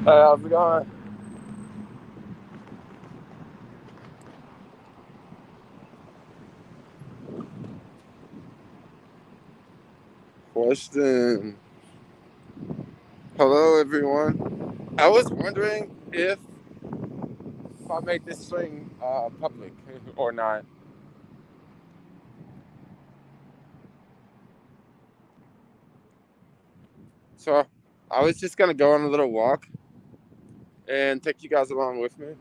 How's it going? Question. Hello, everyone. I was wondering if I make this thing public or not. So I was just gonna go on a little walk and take you guys along with me.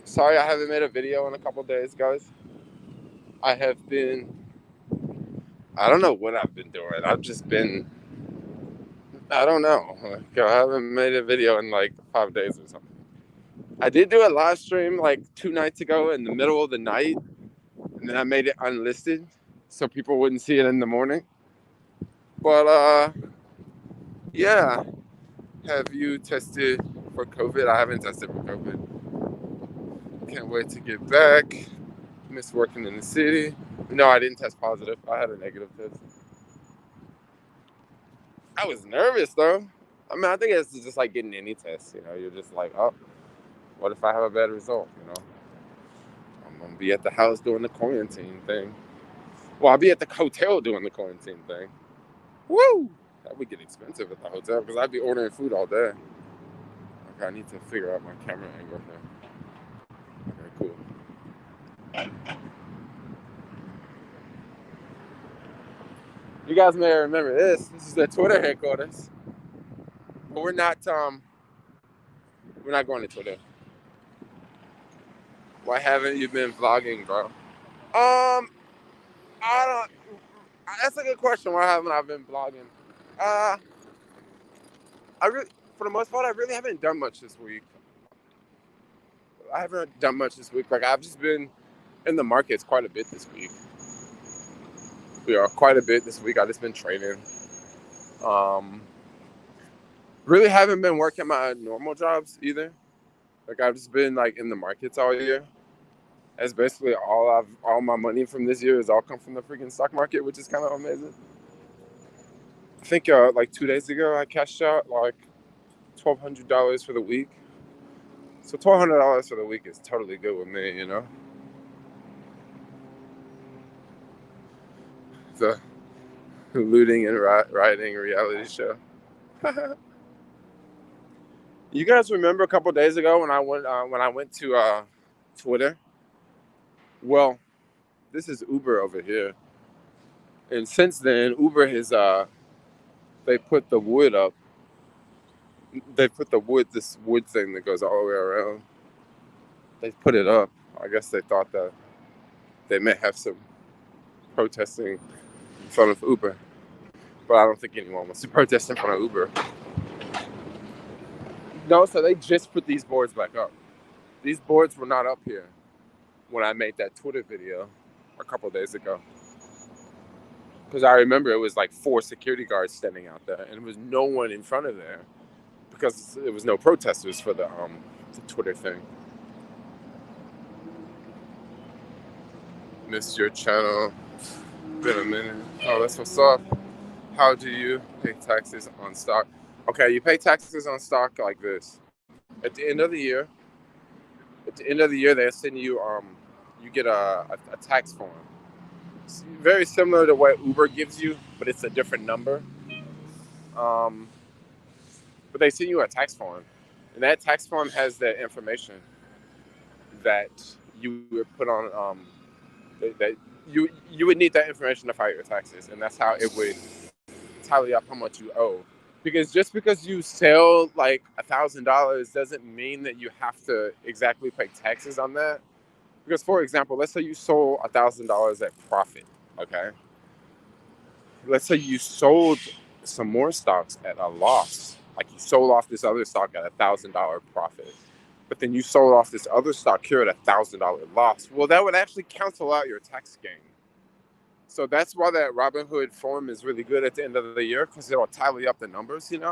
Sorry, I haven't made a video in a couple days, guys. I have been. I don't know what I've been doing. I've just been. I don't know. Like, I haven't made a video in like 5 days or something. I did do a live stream like 2 nights ago in the middle of the night, and then I made it unlisted so people wouldn't see it in the morning. But yeah. Have you tested for COVID? I haven't tested for COVID. Can't wait to get back. Miss working in the city. No, I didn't test positive. I had a negative test. I was nervous though. I mean, I think it's just like getting any test. You're just like, oh, what if I have a bad result? I'm gonna be at the house doing the quarantine thing. Well, I'll be at the hotel doing the quarantine thing. Woo! That would get expensive at the hotel because I'd be ordering food all day. Okay, I need to figure out my camera angle here. Okay, cool. You guys may remember this. This is the Twitter headquarters, but we're not going to Twitter. Why haven't you been vlogging, bro? I don't. That's a good question. Why haven't I been vlogging? Uh, I really, for the most part, I really haven't done much this week. I haven't done much this week. Like I've just been in the markets quite a bit this week. Quite a bit this week. I just been trading. Um, really haven't been working my normal jobs either. Like I've just been like in the markets all year. That's basically all my money from this year has all come from the freaking stock market, which is kind of amazing. I think like 2 days ago I cashed out like $1,200 for the week. So $1,200 for the week is totally good with me. The looting and rioting reality show. You guys remember a couple days ago when I went to Twitter? Well, this is Uber over here, and since then Uber has they put the wood up. They put this wood thing that goes all the way around. They put it up. I guess they thought that they may have some protesting in front of Uber, but I don't think anyone wants to protest in front of Uber. No, so they just put these boards back up. These boards were not up here when I made that Twitter video a couple days ago. Because I remember it was like 4 security guards standing out there, and there was no one in front of there because there was no protesters for the Twitter thing. Missed your channel. Been a minute. Oh, that's what's up. How do you pay taxes on stock? Okay, you pay taxes on stock like this. At the end of the year, they send you you get a tax form. It's very similar to what Uber gives you, but it's a different number. Um, but they send you a tax form, and that tax form has the information that you would put on that you would need that information to file your taxes, and that's how it would tally up how much you owe. Because just because you sell like $1,000 doesn't mean that you have to exactly pay taxes on that. Because, for example, let's say you sold $1,000 at profit. Okay. Let's say you sold some more stocks at a loss. Like you sold off this other stock at $1,000 profit, but then you sold off this other stock here at $1,000 loss. Well, that would actually cancel out your tax gain. So that's why that Robinhood form is really good at the end of the year, because it'll tally up the numbers, and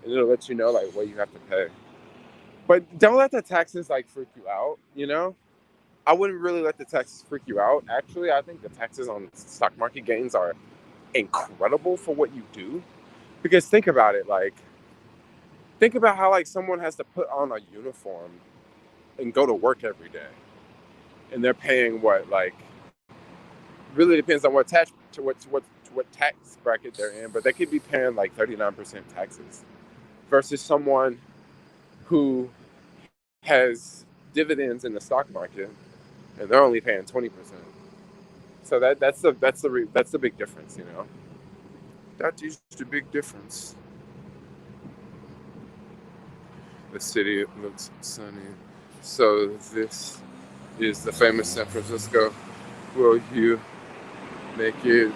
it'll let you know like what you have to pay. But don't let the taxes like freak you out. I wouldn't really let the taxes freak you out. Actually, I think the taxes on stock market gains are incredible for what you do. Because think about it, like, think about how like someone has to put on a uniform and go to work every day, and they're paying what, like, really depends on what tax bracket they're in, but they could be paying like 39% taxes versus someone who has dividends in the stock market and they're only paying 20%. So that's the big difference, you know. That is the big difference. The city looks sunny. So this is the famous San Francisco. Will you make it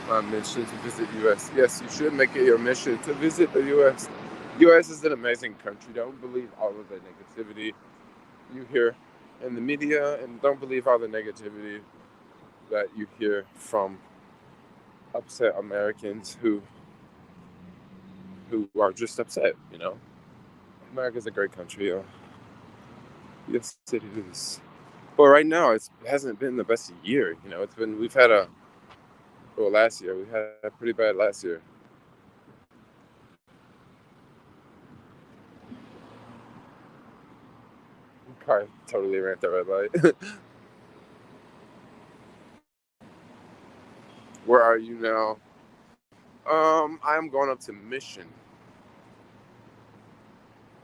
a mission to visit U.S.? Yes, you should make it your mission to visit the U.S. U.S. is an amazing country. Don't believe all of the negativity you hear in the media, and don't believe all the negativity that you hear from upset Americans who are just upset, you know. America's a great country. Yes, it is. But right now, it hasn't been the best year. You know, we've had last year, we had a pretty bad last year. Car totally ran the red light. Where are you now? I'm going up to Mission.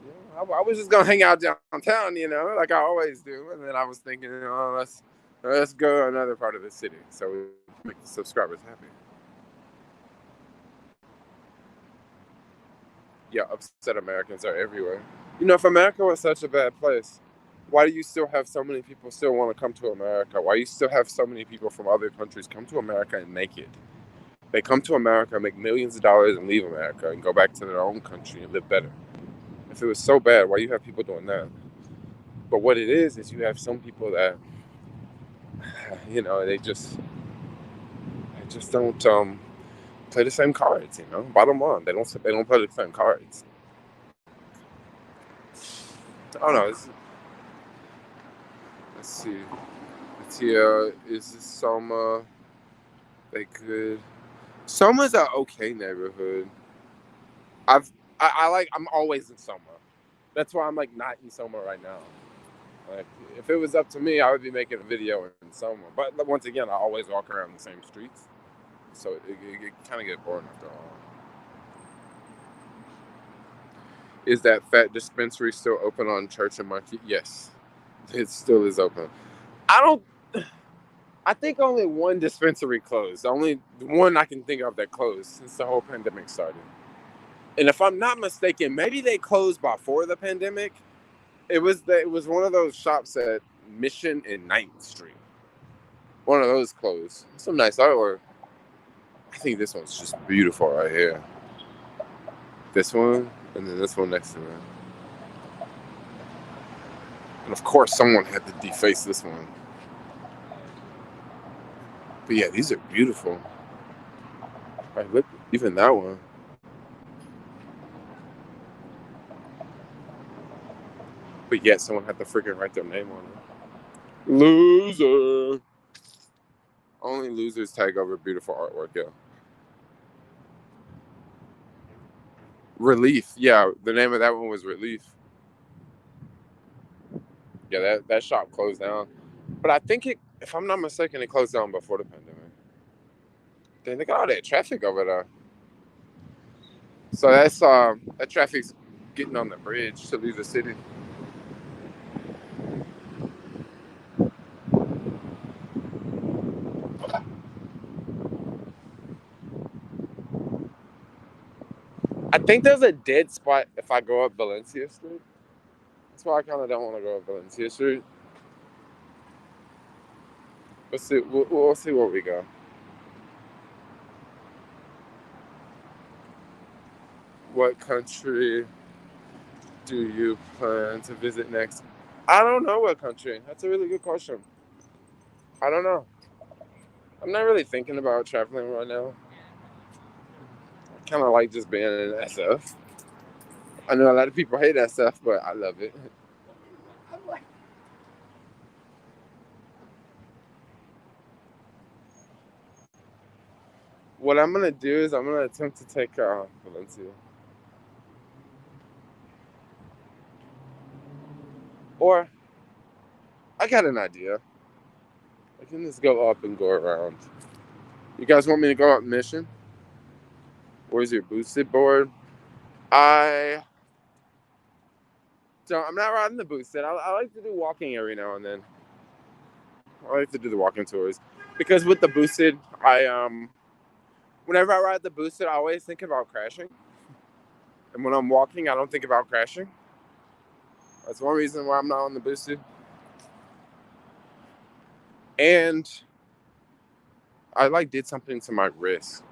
Yeah, I was just gonna hang out downtown, you know, like I always do. And then I was thinking, oh, let's go to another part of the city so we make the subscribers happy. Yeah, upset Americans are everywhere. You know, if America was such a bad place, why do you still have so many people still want to come to America? Why do you still have so many people from other countries come to America and make it? They come to America, make millions of dollars, and leave America and go back to their own country and live better. If it was so bad, why do you have people doing that? But what it is you have some people that, you know, they just don't play the same cards. You know, bottom line, they don't play the same cards. I don't know. Let's see. It's here. Is this Soma? They good. Soma's an okay neighborhood. I'm always in Soma. That's why I'm like not in Soma right now. Like, if it was up to me, I would be making a video in Soma. But once again, I always walk around the same streets, so it kind of get boring after a while. Is that fat dispensary still open on Church and Market? Yes, it still is open. I don't. I think only one dispensary closed. Only one I can think of that closed since the whole pandemic started. And if I'm not mistaken, maybe they closed before the pandemic. It was one of those shops at Mission and 9th Street. One of those closed. Some nice artwork. I think this one's just beautiful right here. This one, and then this one next to it. And of course, someone had to deface this one. But yeah, these are beautiful. Like, look, even that one. But yet, someone had to freaking write their name on it. Loser. Only losers tag over beautiful artwork, yeah. Relief. Yeah, the name of that one was Relief. Yeah, that shop closed down. But I think if I'm not mistaken, it closed down before the pandemic. Dang, look at all that traffic over there. So that traffic's getting on the bridge to leave the city. I think there's a dead spot if I go up Valencia Street. That's why I kind of don't want to go up Valencia Street. Let's see. We'll see where we go. What country do you plan to visit next? I don't know what country. That's a really good question. I don't know. I'm not really thinking about traveling right now. I kind of like just being in SF. I know a lot of people hate SF, but I love it. what I'm gonna do is I'm gonna attempt to take Valencia. Or I got an idea. I can just go up and go around. You guys want me to go up Mission? Where's your boosted board? I don't. I'm not riding the boosted. I like to do walking every now and then. I like to do the walking tours because with the boosted, whenever I ride the boosted, I always think about crashing. And when I'm walking, I don't think about crashing. That's one reason why I'm not on the boosted. And I did something to my wrist.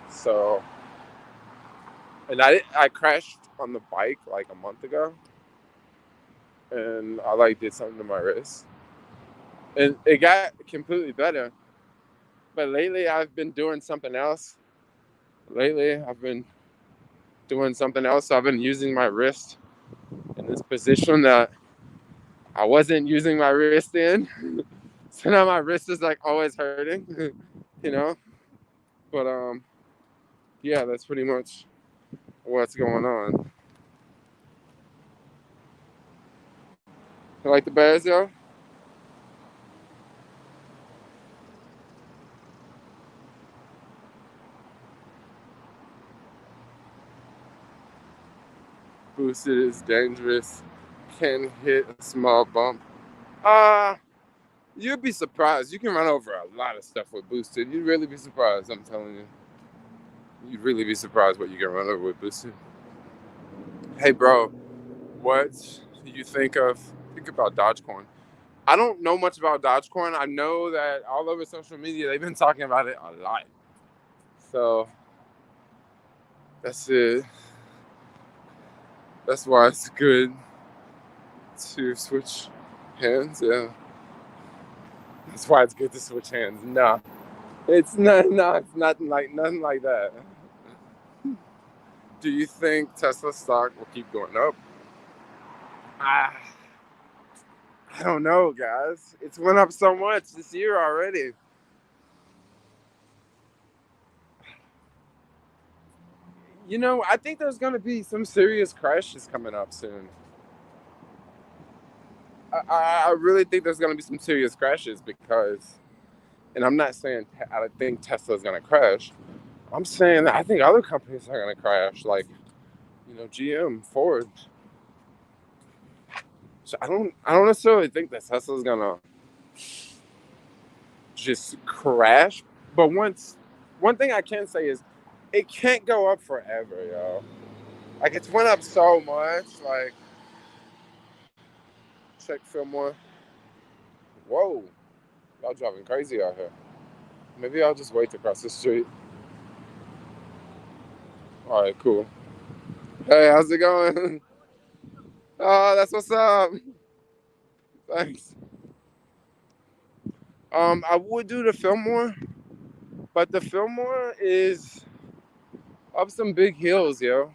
So, and I crashed on the bike like a month ago, and I did something to my wrist, and it got completely better. But lately, I've been doing something else. I've been using my wrist in this position that I wasn't using my wrist in. So now my wrist is always hurting, you know. But yeah, that's pretty much what's going on. You like the bears, yo? Boosted is dangerous. Can hit a small bump. Uh, you'd be surprised. You can run over a lot of stuff with boosted. You'd really be surprised, I'm telling you. You'd really be surprised what you can run over with boosted. Hey, bro, what do you think about Dogecoin? I don't know much about Dogecoin. I know that all over social media, they've been talking about it a lot. So, that's it. That's why it's good to switch hands, yeah. That's why it's good to switch hands. No, it's not. No, it's nothing like that. Do you think Tesla stock will keep going up? Ah, I don't know, guys. It's went up so much this year already. I think there's gonna be some serious crashes coming up soon. I really think there's gonna be some serious crashes because, and I'm not saying I think Tesla's gonna crash. I'm saying that I think other companies are gonna crash, like GM, Ford. So I don't necessarily think that Tesla's gonna just crash. But one thing I can say is it can't go up forever, yo. It's went up so much. Check Fillmore. Whoa, y'all driving crazy out here. Maybe I'll just wait to cross the street. All right, cool. Hey, how's it going? Oh, that's what's up. Thanks. I would do the Fillmore, but the Fillmore is up some big hills, yo.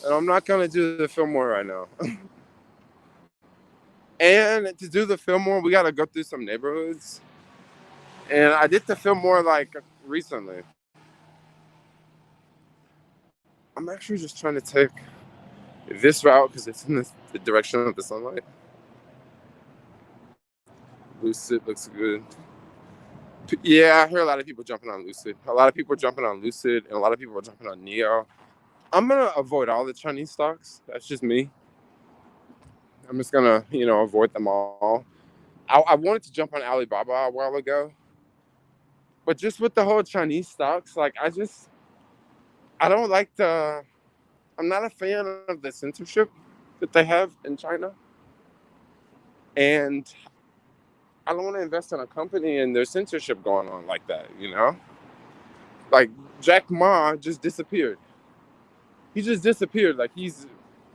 And I'm not gonna do the Fillmore right now. And to do the Fillmore, we gotta go through some neighborhoods. And I did the Fillmore recently. I'm actually just trying to take this route because it's in the direction of the sunlight. Lucid looks good. Yeah, I hear a lot of people jumping on Lucid. A lot of people are jumping on Lucid, and a lot of people are jumping on Neo. I'm gonna avoid all the Chinese stocks. That's just me. I'm just gonna, avoid them all. I wanted to jump on Alibaba a while ago, but just with the whole Chinese stocks, I don't like I'm not a fan of the censorship that they have in China, and I don't want to invest in a company and there's censorship going on like that. Like Jack Ma just disappeared. He just disappeared. He's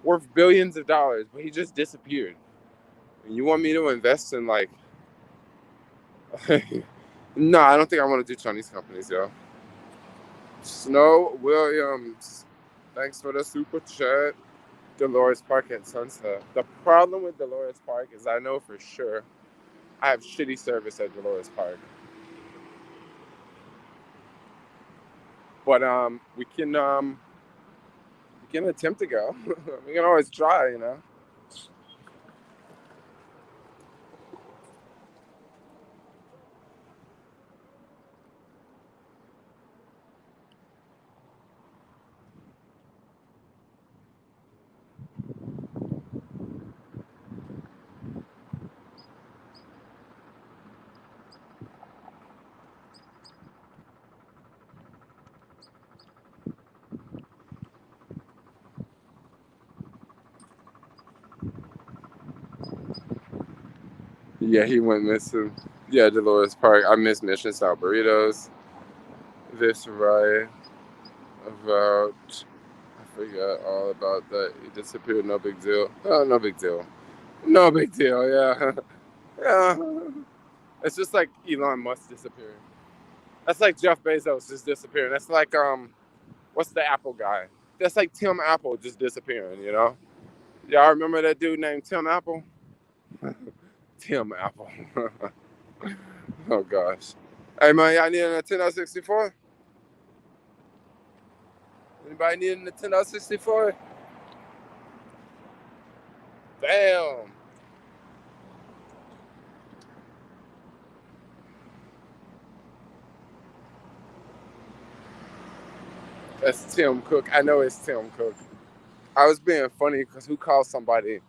worth billions of dollars, but he just disappeared. And you want me to invest in no, I don't think I want to do Chinese companies, yo. Snow Williams, thanks for the super chat. Dolores Park at Sunset. The problem with Dolores Park is I know for sure I have shitty service at Dolores Park. But we can attempt to go. We can always try, you know. Yeah, he went missing. Yeah, Dolores Park. I miss Mission Style Burritos. This right about. I forgot all about that. He disappeared. No big deal. Oh, no big deal. No big deal. Yeah, yeah. It's just like Elon Musk disappearing. That's like Jeff Bezos just disappearing. That's like what's the Apple guy? That's like Tim Apple just disappearing. You know? Y'all remember that dude named Tim Apple? Tim Apple. Oh gosh. Hey man, y'all need a Nintendo 64? Anybody need a Nintendo 64? Damn. That's Tim Cook. I know it's Tim Cook. I was being funny because who calls somebody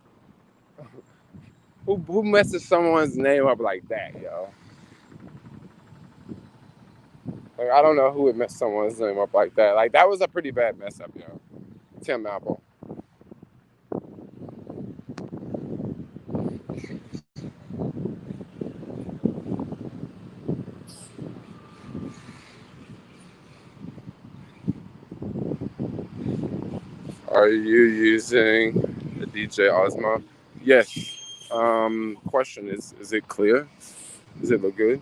who messes someone's name up like that, yo? Like I don't know who would mess someone's name up like that. Like that was a pretty bad mess up, yo. Tim Apple. Are you using the DJ Osmo? Yes. Question is it clear? Does it look good?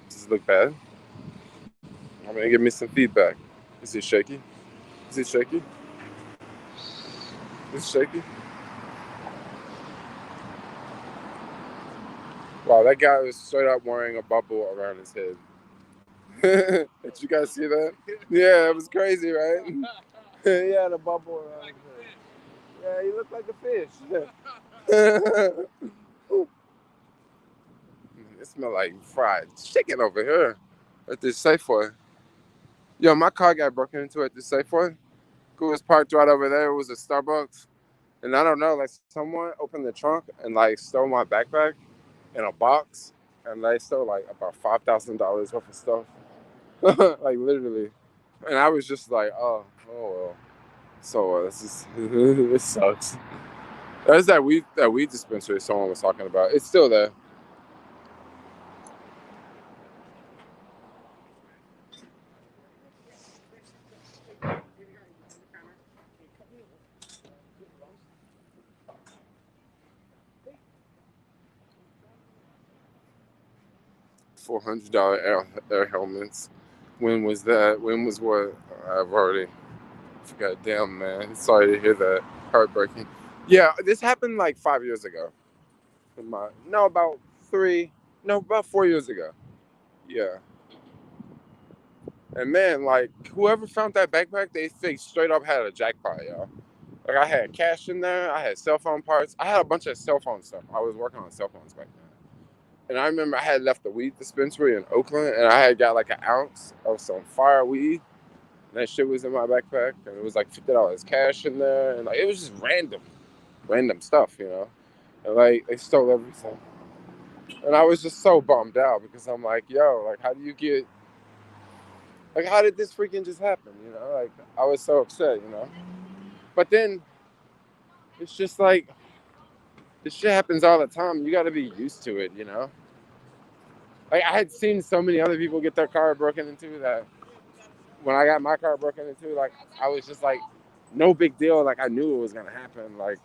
Does it look bad? I mean, give me some feedback. Is it shaky? Is it shaky? Is it shaky? Wow, that guy was straight up wearing a bubble around his head. Did you guys see that? Yeah, it was crazy, right? He had a bubble around his head. Yeah, he looked like a fish. It smelled like fried chicken over here at this Safeway. Yo, my car got broken into at this Safeway. It was parked right over there. It was a Starbucks. And I don't know, like someone opened the trunk and like stole my backpack in a box. And they stole like about $5,000 worth of stuff. Like literally. And I was just like, oh well. So this is it sucks. That's that weed dispensary someone was talking about. It's still there. $400 air helmets. When was that? When was what? I've already forgot. Damn man. Sorry to hear that. Heartbreaking. Yeah, this happened like 5 years ago. No, about three. No, about 4 years ago. Yeah. And man, like whoever found that backpack, they straight up had a jackpot, y'all. Like I had cash in there, I had cell phone parts, I had a bunch of cell phone stuff. I was working on cell phones back then. And I remember I had left the weed dispensary in Oakland, and I had got like an ounce of some fire weed. And that shit was in my backpack, and it was like $50 cash in there, and like it was just random stuff, you know. And like they stole everything, and I was just so bummed out because I'm like, yo, like how do you get like, how did this freaking just happen? You know, like, I was so upset, you know. But then it's just like, this shit happens all the time. You got to be used to it, you know. Like, I had seen so many other people get their car broken into that when I got my car broken into, like, I was just like, no big deal. Like, I knew it was going to happen. Like,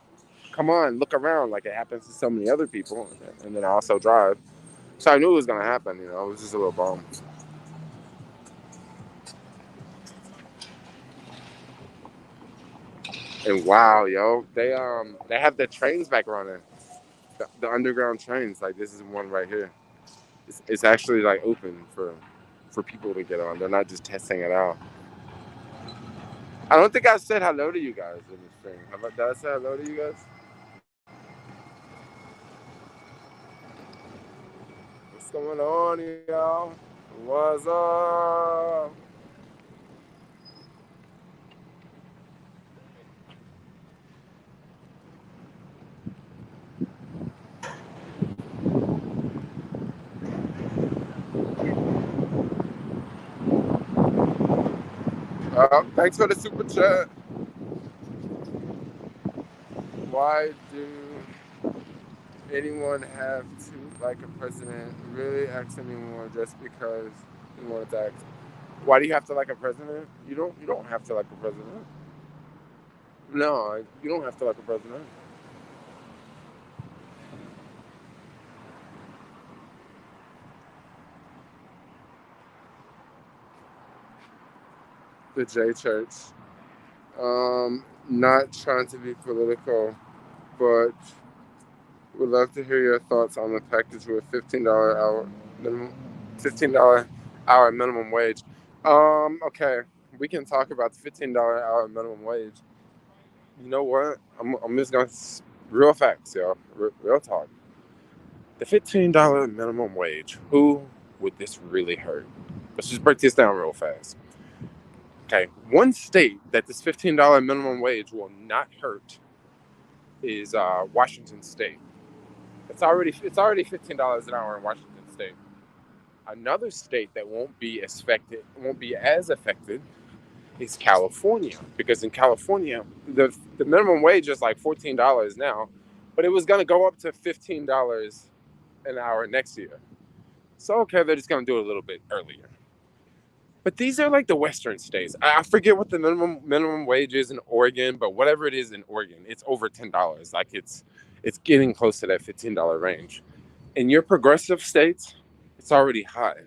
come on, look around. Like, it happens to so many other people. And then I also drive. So I knew it was going to happen, you know. It was just a little bum. And wow, yo, they have the trains back running, the underground trains. Like this is one right here. It's actually like open for people to get on. They're not just testing it out. I don't think I said hello to you guys in this thing. Did I say hello to you guys? What's going on, y'all? What's up? Thanks for the super chat. Why do anyone have to like a president? Really ask anyone just because you want to act. Why do you have to like a president? You don't. You don't have to like a president. No, you don't have to like a president. The J Church. Not trying to be political, but would love to hear your thoughts on the package with $15 hour minimum wage. Okay, we can talk about the $15 hour minimum wage. You know what? I'm just gonna real facts, y'all. Real talk. The $15 minimum wage. Who would this really hurt? Let's just break this down real fast. Okay, one state that this $15 minimum wage will not hurt is Washington State. It's already $15 an hour in Washington State. Another state that won't be as affected is California, because in California the minimum wage is like $14 now, but it was going to go up to $15 an hour next year. So okay, they're just going to do it a little bit earlier. But these are like the western states. I forget what the minimum wage is in Oregon, but whatever it is in Oregon, it's over $10. Like it's getting close to that $15 range. In your progressive states, it's already high.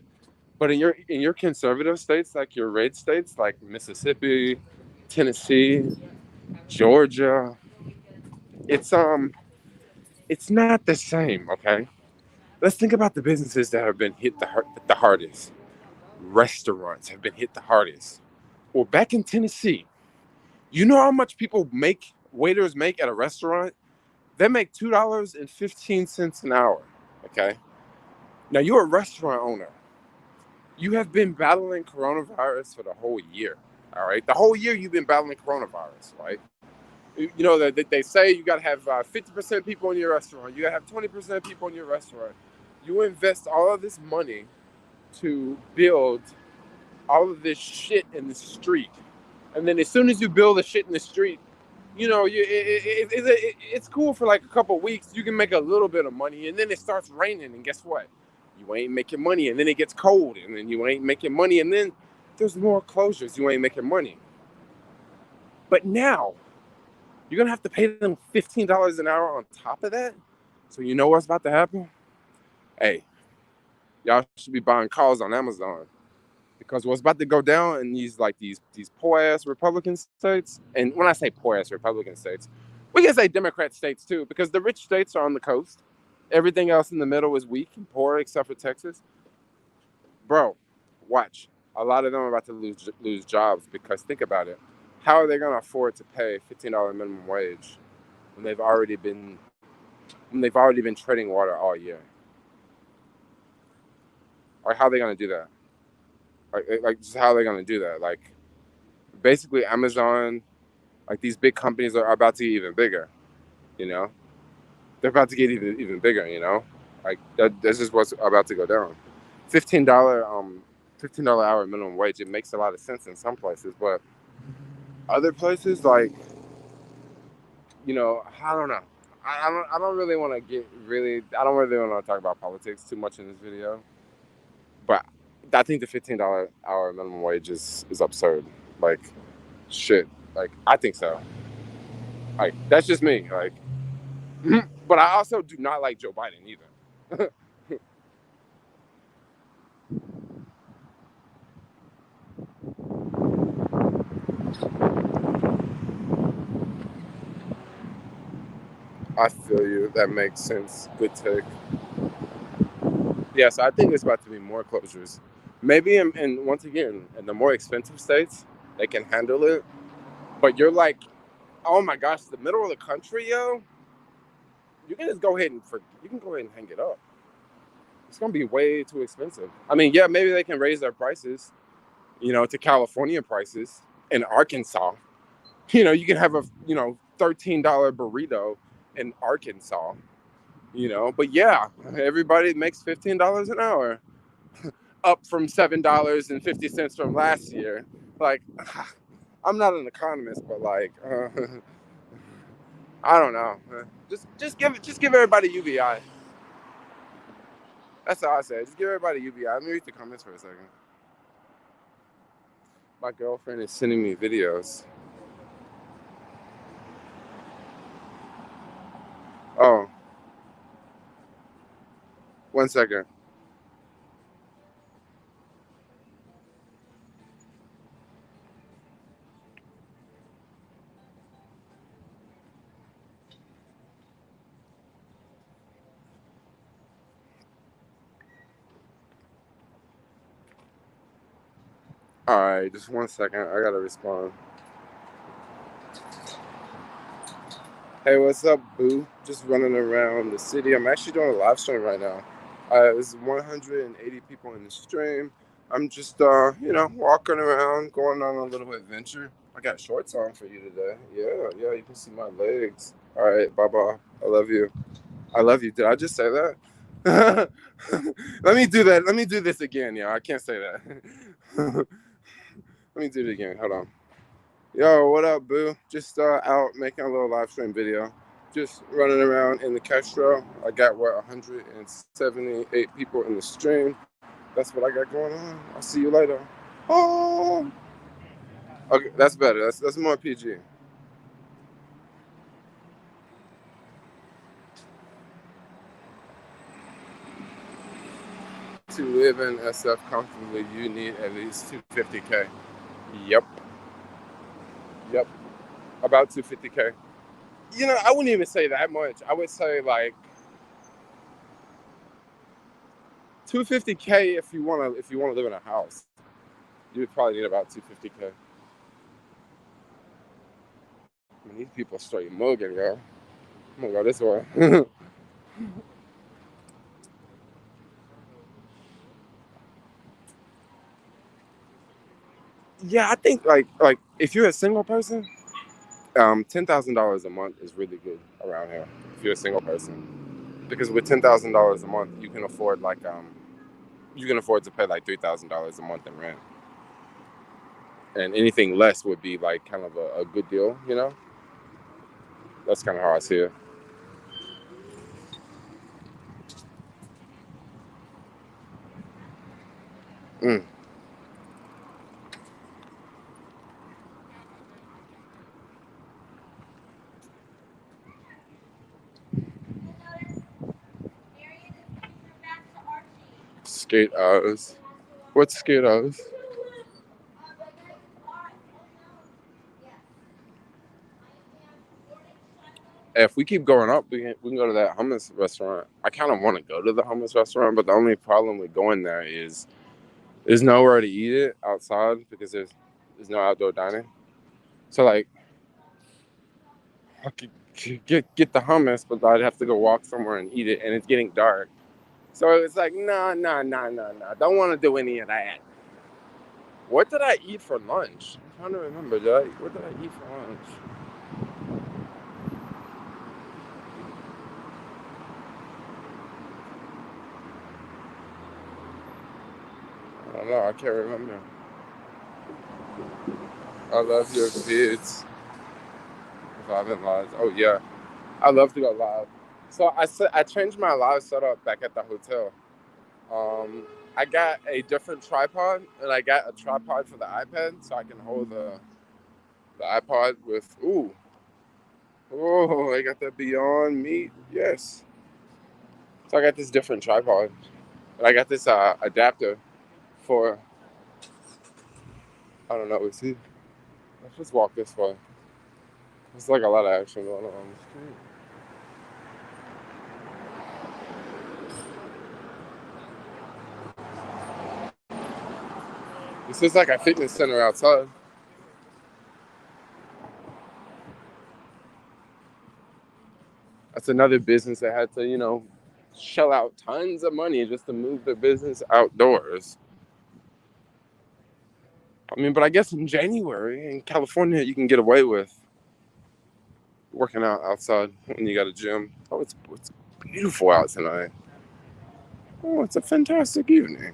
But in your conservative states, like your red states, like Mississippi, Tennessee, Georgia, it's not the same. Okay, let's think about the businesses that have been hit the hardest. Restaurants have been hit the hardest. Well, back in Tennessee, you know how much waiters make at a restaurant? They make $2.15 an hour. Okay, now you're a restaurant owner. You have been battling coronavirus for the whole year. All right, the whole year you've been battling coronavirus, right? You know that they say you got to have 50% people in your restaurant. You got to have 20% people in your restaurant. You invest all of this money to build all of this shit in the street, and then as soon as you build the shit in the street, you know, it's cool for like a couple weeks. You can make a little bit of money, and then it starts raining, and guess what? You ain't making money, and then it gets cold, and then you ain't making money, and then there's more closures. You ain't making money. But now you're gonna have to pay them $15 an hour on top of that. So you know what's about to happen? Hey, y'all should be buying cars on Amazon, because what's about to go down in these poor ass Republican states, and when I say poor ass Republican states, we can say Democrat states too, because the rich states are on the coast. Everything else in the middle is weak and poor, except for Texas. Bro, watch. A lot of them are about to lose jobs, because think about it. How are they going to afford to pay $15 minimum wage when they've already been treading water all year? Or how are they going to do that? Like, just how are they going to do that? Like, basically, Amazon, like these big companies are about to get even bigger. You know, they're about to get even bigger. You know, like that's just what's about to go down. $15 hour minimum wage. It makes a lot of sense in some places, but other places, like, you know, I don't know. I don't really want to talk about politics too much in this video, but I think the $15 hour minimum wage is absurd. Like, shit. Like, I think so. Like, that's just me. Like, but I also do not like Joe Biden either. I feel you. That makes sense. Good take. Yeah, so I think there's about to be more closures. Maybe, and once again, in the more expensive states, they can handle it. But you're like, oh my gosh, the middle of the country, yo. You can just go ahead and hang it up. It's gonna be way too expensive. I mean, yeah, maybe they can raise their prices, to California prices in Arkansas. You can have a $13 burrito in Arkansas. But yeah, everybody makes $15 an hour, up from $7.50 from last year. Like, I'm not an economist, but like, I don't know. Just give everybody UBI. That's all I say. Just give everybody UBI. Let me read the comments for a second. My girlfriend is sending me videos. Oh, 1 second. All right, just 1 second. I gotta respond. Hey, what's up, boo? Just running around the city. I'm actually doing a live stream right now. There's 180 people in the stream. I'm just, walking around, going on a little adventure. I got shorts on for you today. Yeah, you can see my legs. All right, bye-bye. I love you. I love you. Did I just say that? Let me do that. Let me do this again, yo. I can't say that. Let me do it again. Hold on. Yo, what up, boo? Just out making a little live stream video. Just running around in the Castro. I got 178 people in the stream. That's what I got going on. I'll see you later. Oh, okay, that's better. That's more PG. To live in SF comfortably, you need at least 250K. Yep. About 250K. I wouldn't even say that much. I would say like 250K if you wanna live in a house. You would probably need about 250K. I mean, these people straight mugging, yo. I'm gonna go this way. Yeah, I think like if you're a single person, $10,000 a month is really good around here. If you're a single person, because with $10,000 a month, you can afford to pay like $3,000 a month in rent, and anything less would be like kind of a good deal. That's kind of how I see it. Mm. Skate hours. What's skate hours? If we keep going up, we can go to that hummus restaurant. I kind of want to go to the hummus restaurant, but the only problem with going there is there's nowhere to eat it outside because there's no outdoor dining. So like, I could get the hummus, but I'd have to go walk somewhere and eat it, and it's getting dark. So it's like, nah. Don't want to do any of that. What did I eat for lunch? I'm trying to remember. What did I eat for lunch? I don't know. I can't remember. I love your vids. Live and live. Oh yeah, I love to go live. So I changed my live setup back at the hotel. I got a different tripod, and I got a tripod for the iPad, so I can hold the iPod with. I got that Beyond Meat. Yes. So I got this different tripod, and I got this adapter for. I don't know. See, let's just walk this way. There's like a lot of action going on the street. This is like a fitness center outside. That's another business that had to, shell out tons of money just to move their business outdoors. I mean, but I guess in January in California, you can get away with working out outside when you got a gym. Oh, it's beautiful out tonight. Oh, it's a fantastic evening.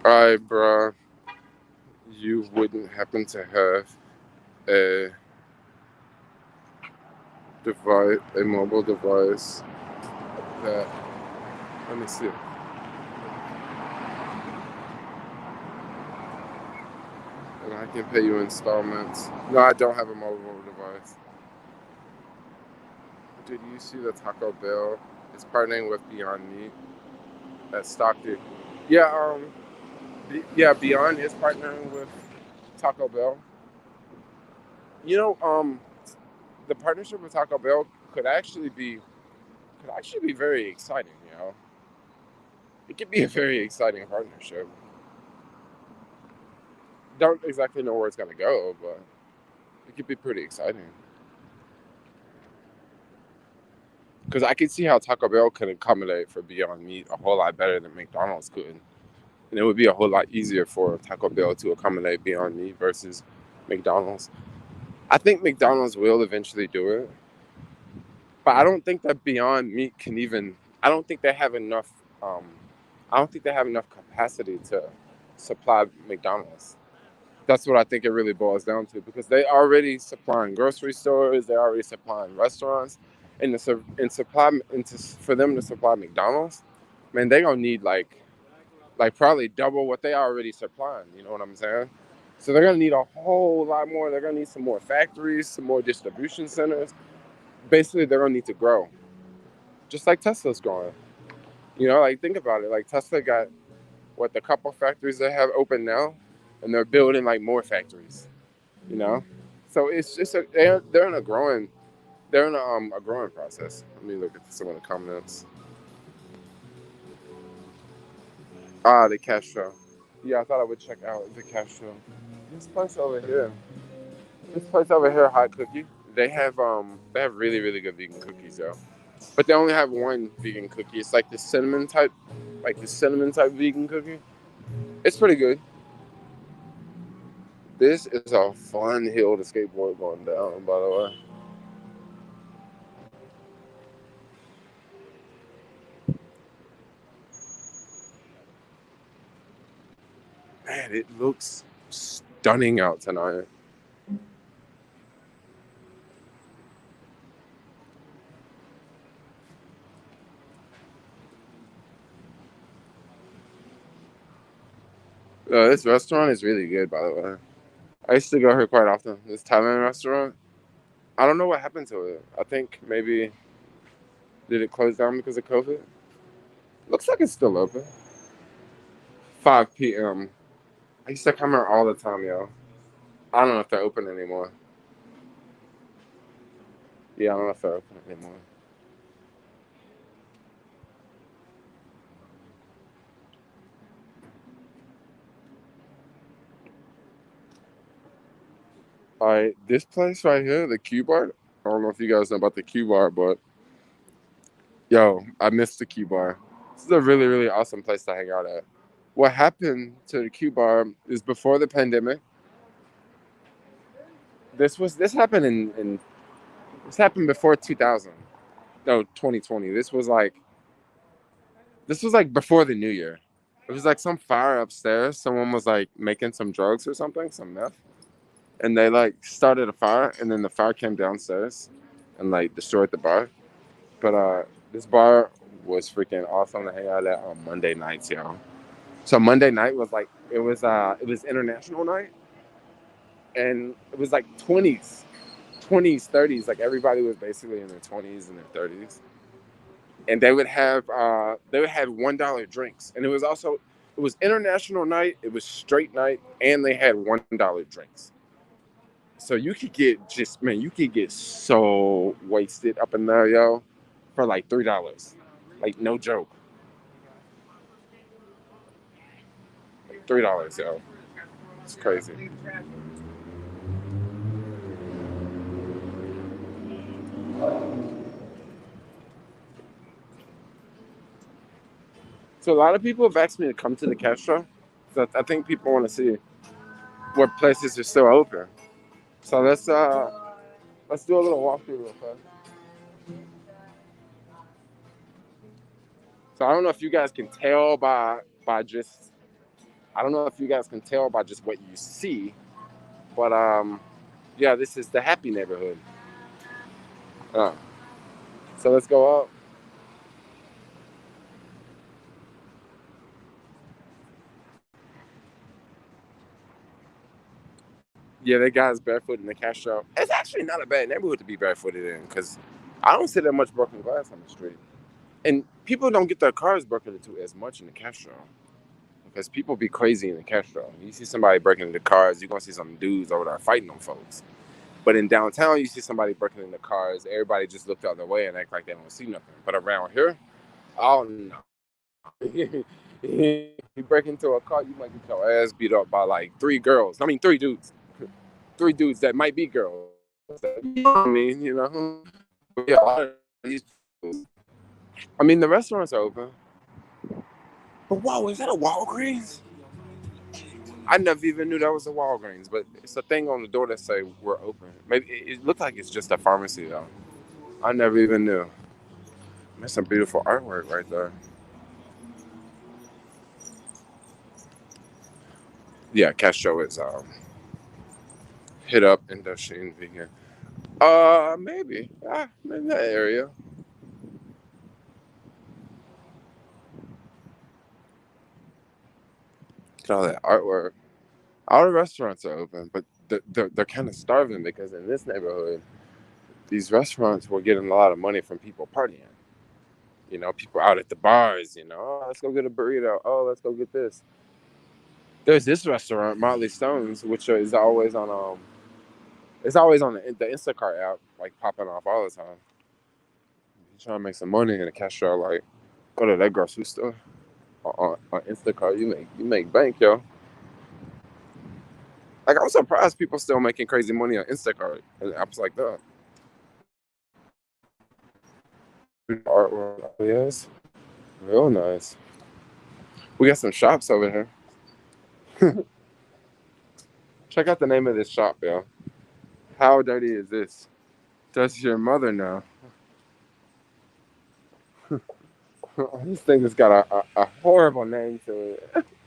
All right, bruh. You wouldn't happen to have a device, a mobile device that, let me see. And I can pay you installments. No, I don't have a mobile device. Did you see the Taco Bell is partnering with Beyond Meat at Stockton? Yeah, Beyond is partnering with Taco Bell. You know, the partnership with Taco Bell could actually be very exciting. It could be a very exciting partnership. Don't exactly know where it's gonna go, but it could be pretty exciting. Because I could see how Taco Bell could accommodate for Beyond Meat a whole lot better than McDonald's could. And it would be a whole lot easier for Taco Bell to accommodate Beyond Meat versus McDonald's. I think McDonald's will eventually do it, but I don't think that Beyond Meat can even. I don't think they have enough. Um, I don't think they have enough capacity to supply McDonald's. That's what I think it really boils down to, because they already supplying grocery stores, they're already supplying restaurants, and for them to supply McDonald's, man, they gonna need like probably double what they already supplying. You know what I'm saying? So they're gonna need a whole lot more. They're gonna need some more factories, some more distribution centers. Basically, they're gonna need to grow, just like Tesla's growing. Like think about it. Like Tesla got the couple factories they have open now, and they're building like more factories. You know, so it's just they're in a growing process. Let me look at some of the comments. The Castro. Yeah, I thought I would check out the Castro. This place over here. This place over here, Hot Cookie. They have really really good vegan cookies though. But they only have one vegan cookie. It's like the cinnamon type vegan cookie. It's pretty good. This is a fun hill to skateboard going down, by the way. Man, it looks stunning out tonight. This restaurant is really good, by the way. I used to go here quite often. This Thailand restaurant. I don't know what happened to it. I think maybe did it close down because of COVID? Looks like it's still open. 5 p.m. I used to come here all the time, yo. I don't know if they're open anymore. Yeah, I don't know if they're open anymore. All right, this place right here, the Q Bar. I don't know if you guys know about the Q Bar, but yo, I missed the Q Bar. This is a really, really awesome place to hang out at. What happened to the Q Bar is before the pandemic. This happened before 2000. No, 2020. This was like before the new year. It was like some fire upstairs. Someone was like making some drugs or something, some meth, and they like started a fire, and then the fire came downstairs and like destroyed the bar. But this bar was freaking awesome to hang out at on Monday nights, yo. So Monday night was like it was international night, and it was like 20s, 30s. Like everybody was basically in their 20s and their 30s, and they would have $1 drinks, and it was international night, it was straight night, and they had $1 drinks. So you could get just man, you could get so wasted up in there, yo, for like $3. Like no joke, like $3, yo. It's crazy. So a lot of people have asked me to come to the Castro. So I think people want to see what places are still open. So let's do a little walkthrough real quick. So I don't know if you guys can tell by just I don't know if you guys can tell by just what you see, but yeah, this is the happy neighborhood. Uh, so let's go up. Yeah, that guy's barefoot in the cash shop. It's actually not a bad neighborhood to be barefooted in because I don't see that much broken glass on the street. And people don't get their cars broken into as much in the Castro because people be crazy in the Castro. You see somebody breaking into cars, you're gonna see some dudes over there fighting them folks. But in downtown, you see somebody breaking into cars, everybody just look the other way and act like they don't see nothing. But around here, oh no. You break into a car, you might get your ass beat up by like three girls. I mean, three dudes. Three dudes that might be girls. You know what I mean, you know? Yeah, a lot of these. I mean, the restaurants are open. But whoa, is that a Walgreens? I never even knew that was a Walgreens, but it's a thing on the door that say we're open. Maybe it looked like it's just a pharmacy though. I never even knew. That's some beautiful artwork right there. Yeah, Castro is hit up Indochine vegan. Maybe. In that area. Look at all that artwork. All the restaurants are open, but they're kind of starving because in this neighborhood, these restaurants were getting a lot of money from people partying. You know, people out at the bars, you know, oh, let's go get a burrito. Oh, let's go get this. There's this restaurant, Motley Stones, which is always on it's always on the Instacart app, like popping off all the time. You trying to make some money in a Castro, like go to that grocery store on Instacart. You make bank, yo. Like I'm surprised people still making crazy money on Instacart and apps like that. Artwork, yes, real nice. We got some shops over here. Check out the name of this shop, yo. How dirty is this? Does your mother know? This thing has got a horrible name to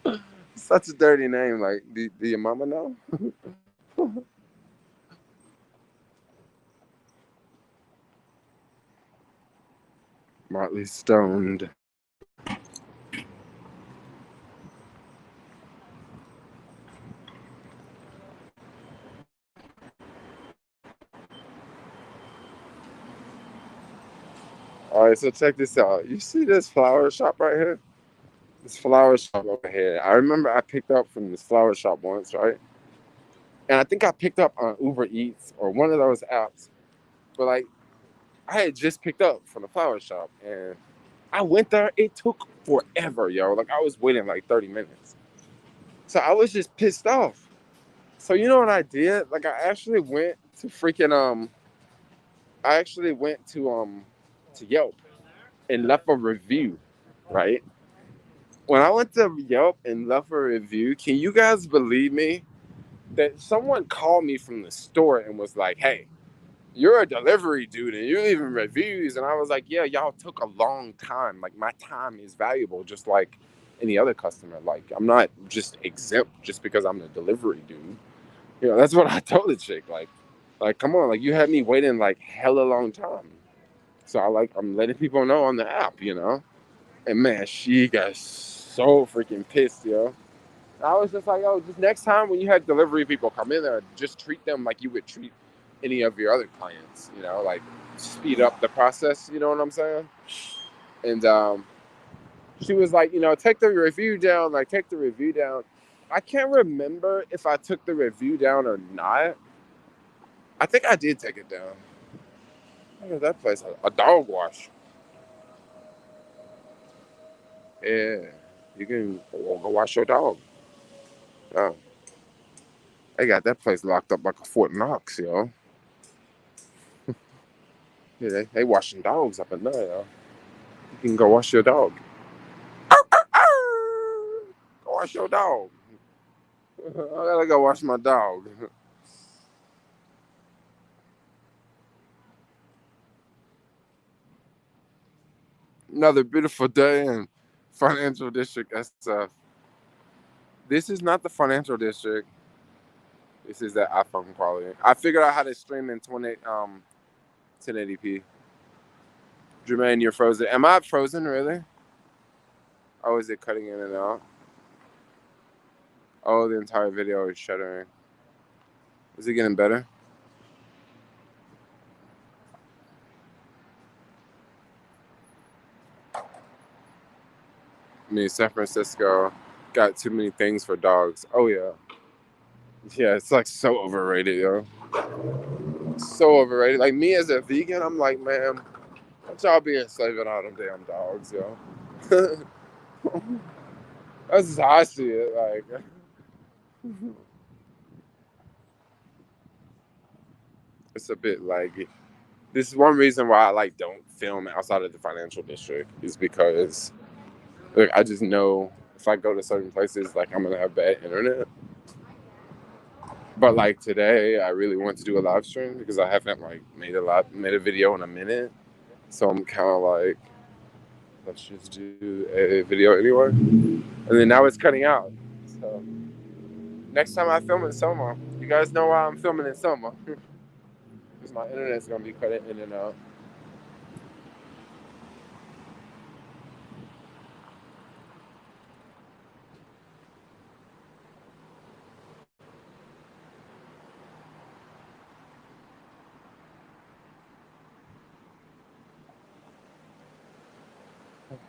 it. Such a dirty name. Like, do your mama know? Motley Stoned. All right, so check this out. You see this flower shop right here? This flower shop over here. I remember I picked up from this flower shop once, right? And I think I picked up on Uber Eats or one of those apps. But like, I had just picked up from the flower shop, and I went there. It took forever, yo. Like I was waiting like 30 minutes. So I was just pissed off. So you know what I did? Like I actually went to freaking I actually went to Yelp and left a review, right? When I went to Yelp and left a review, can you guys believe me that someone called me from the store and was like, "Hey, you're a delivery dude and you're leaving reviews," and I was like, "Yeah, y'all took a long time. Like my time is valuable, just like any other customer. Like I'm not just exempt just because I'm a delivery dude." You know, that's what I told the chick. Like come on, like you had me waiting like hella long time. So I'm letting people know on the app, you know. And man, she got so freaking pissed, yo. I was just like, yo, just next time when you have delivery people come in there, just treat them like you would treat any of your other clients, you know, like speed up the process, you know what I'm saying? And she was like, you know, take the review down, like take the review down. I can't remember if I took the review down or not, I think I did take it down. Look at that place, a dog wash. Yeah, you can go wash your dog. Oh, they got that place locked up like a Fort Knox, yo. Yeah, they washing dogs up in there, yo. You can go wash your dog. Go wash your dog. I gotta go wash my dog. Another beautiful day in Financial District SF. This is not the Financial District. This is the iPhone quality. I figured out how to stream in 1080p. Jermaine, you're frozen. Am I frozen, really? Oh, is it cutting in and out? Oh, the entire video is shuddering. Is it getting better? I mean, San Francisco got too many things for dogs. Oh, yeah. Yeah, it's like so overrated, yo. So overrated. Like me as a vegan, I'm like, man, what y'all being enslaving all them damn dogs, yo. That's just how I see it. Like, it's a bit like this is one reason why I like don't film outside of the financial district is because like I just know if I go to certain places, like I'm gonna have bad internet. But like today, I really want to do a live stream because I haven't like made a video in a minute. So I'm kind of like, let's just do a video anyway. And then now it's cutting out. So next time I film in summer, you guys know why I'm filming in summer because my internet's gonna be cutting in and out.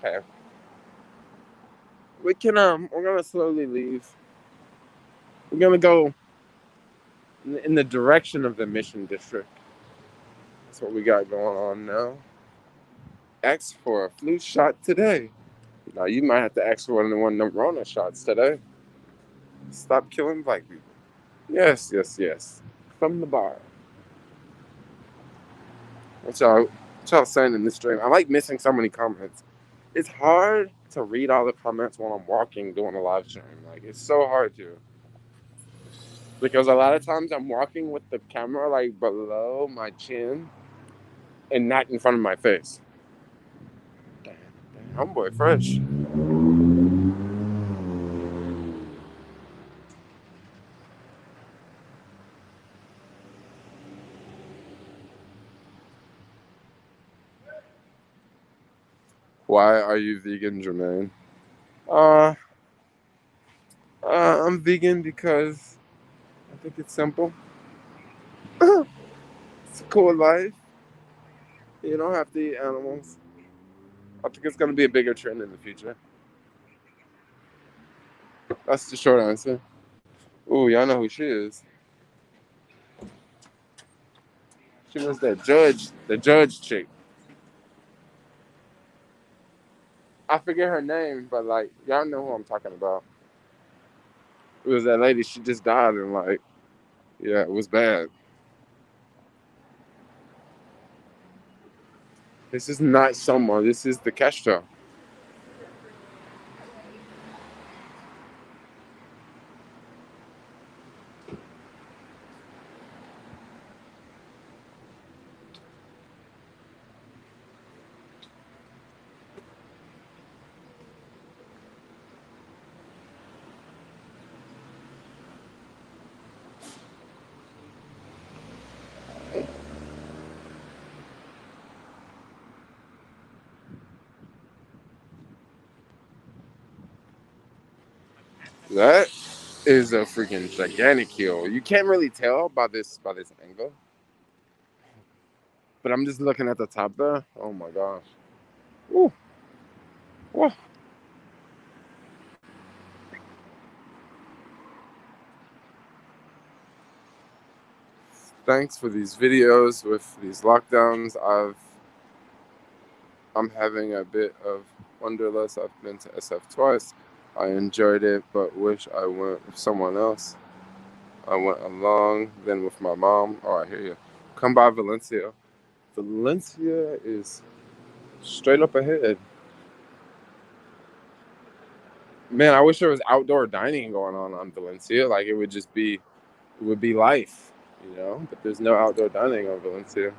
Okay. We're gonna slowly leave. We're gonna go in the direction of the Mission District. That's what we got going on now. Ask for a flu shot today. Now you might have to ask for one of the Rona shots today. Stop killing black people. Yes, yes, yes. From the bar. What y'all saying in this stream? I like missing so many comments. It's hard to read all the comments while I'm walking doing a live stream. Like it's so hard to. Because a lot of times I'm walking with the camera like below my chin and not in front of my face. Damn, homeboy fresh. Why are you vegan, Jermaine? Uh, I'm vegan because I think it's simple. It's a cool life. You don't have to eat animals. I think it's gonna be a bigger trend in the future. That's the short answer. Ooh, y'all know who she is. She was the judge chick. I forget her name, but like y'all know who I'm talking about. It was that lady. She just died, and like, yeah, it was bad. This is not Summer. This is the Castro. That is a freaking gigantic hill. You can't really tell by this angle, but I'm just looking at the top there. Oh my gosh. Ooh, whoa. thanks for these videos with these lockdowns. I'm having a bit of wanderlust. I've been to SF twice. I enjoyed it, but wish I went with someone else. I went along, then with my mom. Oh, I hear you. Come by Valencia. Valencia is straight up ahead. Man, I wish there was outdoor dining going on Valencia. Like it would be life, you know. But there's no outdoor dining on Valencia.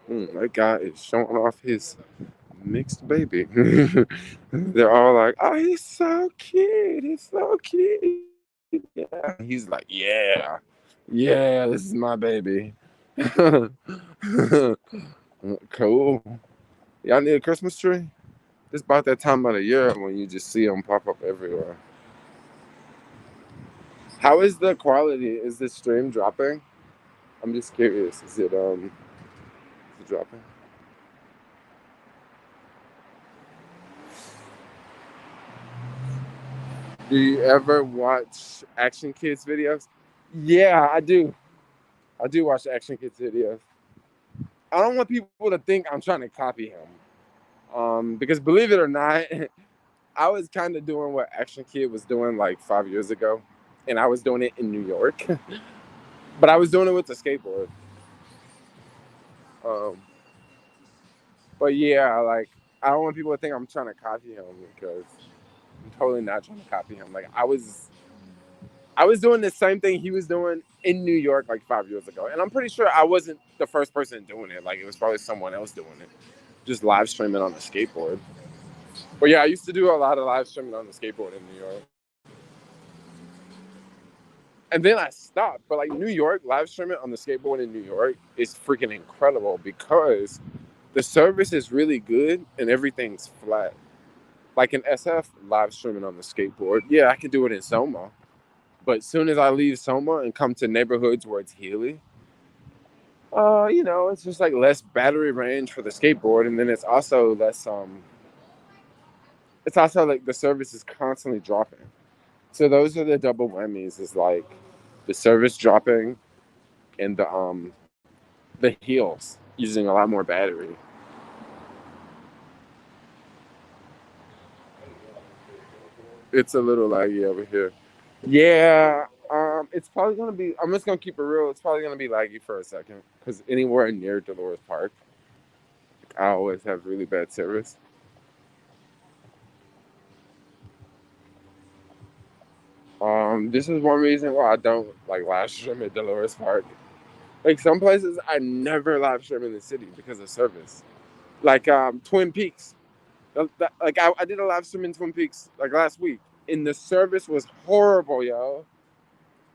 That guy is showing off his mixed baby. They're all like, "Oh, he's so cute. He's so cute." Yeah, he's like, "Yeah, yeah, this is my baby." Cool. Y'all need a Christmas tree? It's about that time of the year when you just see them pop up everywhere. How is the quality? Is the stream dropping? I'm just curious. Is it dropping? Do you ever watch Action Kids videos? Yeah, I do. I do watch Action Kids videos. I don't want people to think I'm trying to copy him. Because believe it or not, I was kind of doing what Action Kid was doing like 5 years ago, and I was doing it in New York, but I was doing it with the skateboard. Um, but yeah, like I don't want people to think I'm trying to copy him because I'm totally not trying to copy him. Like I was doing the same thing he was doing in New York like 5 years ago, and I'm pretty sure I wasn't the first person doing it. Like it was probably someone else doing it, just live streaming on the skateboard. But yeah, I used to do a lot of live streaming on the skateboard in New York. And then I stopped. But like New York, live streaming on the skateboard in New York is freaking incredible because the service is really good and everything's flat. Like in SF, live streaming on the skateboard, yeah, I can do it in Soma. But as soon as I leave Soma and come to neighborhoods where it's hilly, it's just like less battery range for the skateboard, and then it's also like the service is constantly dropping. So those are the double whammies. Is like the service dropping and the heels using a lot more battery. It's a little laggy over here. Yeah, it's probably gonna be. I'm just gonna keep it real. It's probably gonna be laggy for a second because anywhere near Dolores Park, I always have really bad service. This is one reason why I don't like live stream at Dolores Park. Like some places, I never live stream in the city because of service. Like Twin Peaks. Like I did a live stream in Twin Peaks like last week, and the service was horrible, yo.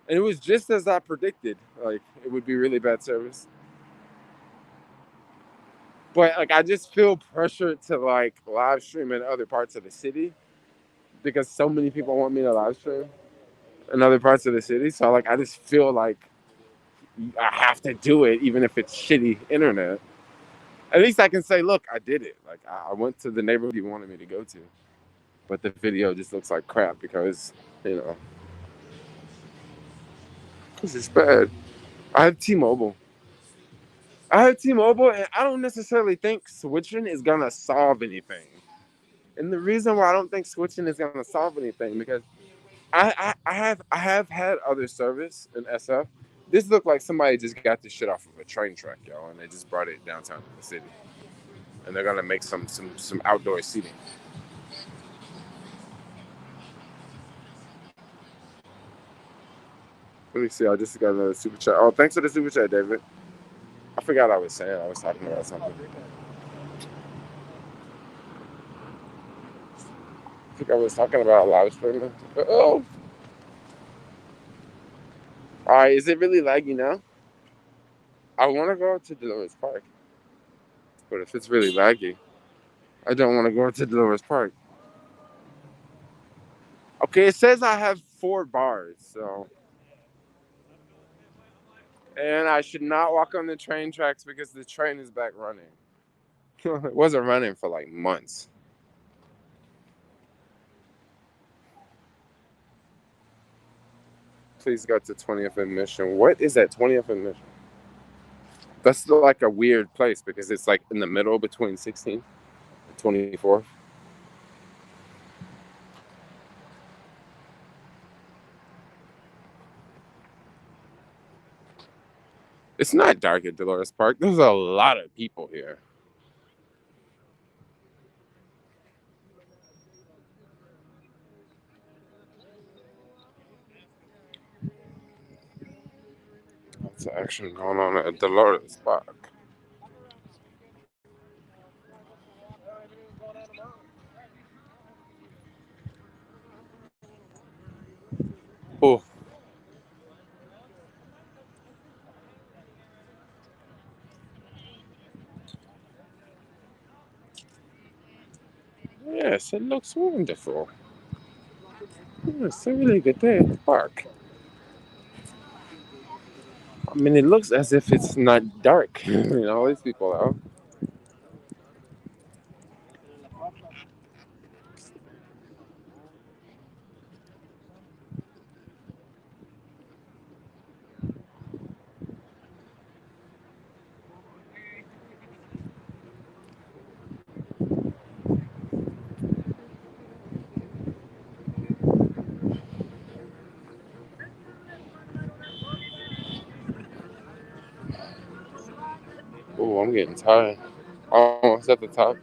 And it was just as I predicted. Like it would be really bad service. But like I just feel pressured to like live stream in other parts of the city because so many people want me to live stream in other parts of the city. So like I just feel like I have to do it even if it's shitty internet. At least I can say, look, I did it. Like I went to the neighborhood you wanted me to go to. But the video just looks like crap because, you know, because it's bad. I have T-Mobile. And I don't necessarily think switching is gonna solve anything. And the reason why I don't think switching is gonna solve anything because I have had other service in SF. This looked like somebody just got this shit off of a train track, y'all, and they just brought it downtown to the city. And they're gonna make some outdoor seating. Let me see. I just got another super chat. Oh, thanks for the super chat, David. I forgot I was saying. I was talking about something. I think I was talking about live streaming. Oh, all right. Is it really laggy now? I want to go to Dolores Park, but if it's really laggy, I don't want to go to Dolores Park. Okay, it says I have 4 bars, so and I should not walk on the train tracks because the train is back running. It wasn't running for like months. Please go to 20th and Mission. What is that 20th and Mission? That's like a weird place because it's like in the middle between 16th and 24th. It's not dark at Dolores Park. There's a lot of people here. Lots of action going on at Dolores Park. Oh, yes, it looks wonderful. It's a really good day at the park. I mean, it looks as if it's not dark. All these people out. Oh, I'm getting tired. Almost at the top.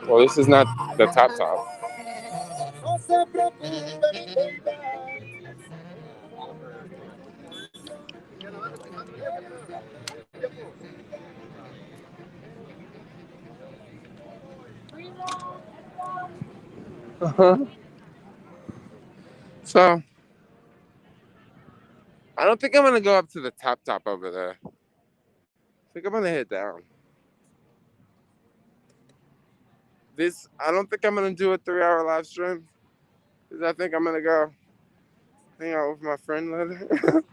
Well, this is not the top. Uh-huh. So, I don't think I'm going to go up to the top over there. I think I'm going to head down. I don't think I'm going to do a 3-hour live stream. Because I think I'm going to go hang out with my friend later.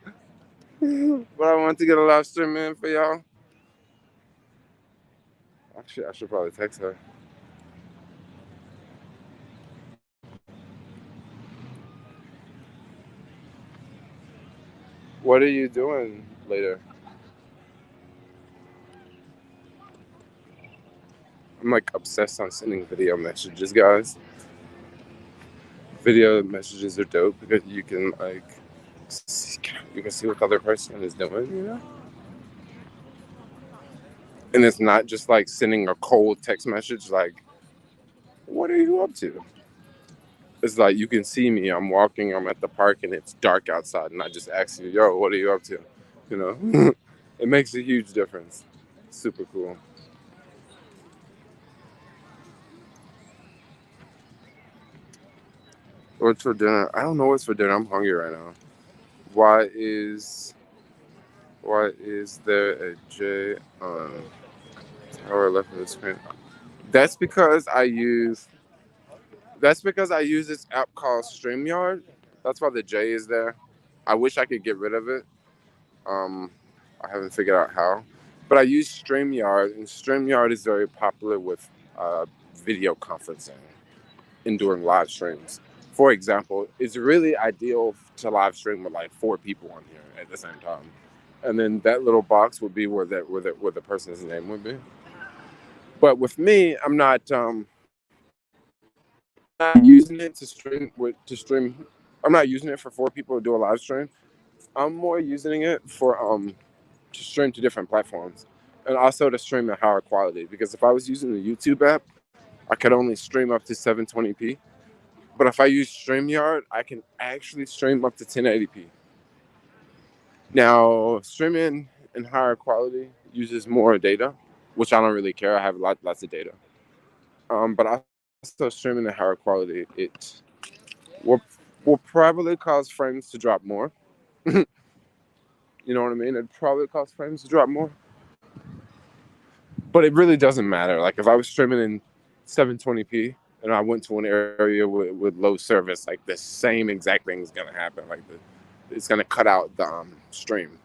But I want to get a live stream in for y'all. Actually, I should probably text her. What are you doing later? I'm like obsessed on sending video messages, guys. Video messages are dope because you can like see what the other person is doing, And it's not just like sending a cold text message like, "What are you up to?" It's like you can see me. I'm walking. I'm at the park, and it's dark outside, and I just ask you, "Yo, what are you up to?" It makes a huge difference. Super cool. What's for dinner? I don't know what's for dinner. I'm hungry right now. Why is there a J on tower left of the screen? That's because I use this app called StreamYard. That's why the J is there. I wish I could get rid of it. Um, I haven't figured out how. But I use StreamYard, and StreamYard is very popular with video conferencing and doing live streams. For example, it's really ideal to live stream with like 4 people on here at the same time. And then that little box would be where the person's name would be. But with me, I'm not using it to stream. I'm not using it for 4 people to do a live stream. I'm more using it for to stream to different platforms and also to stream at higher quality. Because if I was using the YouTube app, I could only stream up to 720p. But if I use StreamYard, I can actually stream up to 1080p. Now, streaming in higher quality uses more data, which I don't really care. I have lots of data. But also streaming in higher quality, it will probably cause frames to drop more. You know what I mean? It'd probably cause frames to drop more. But it really doesn't matter. Like if I was streaming in 720p and I went to an area with low service, like the same exact thing is gonna happen. Like it's gonna cut out the stream.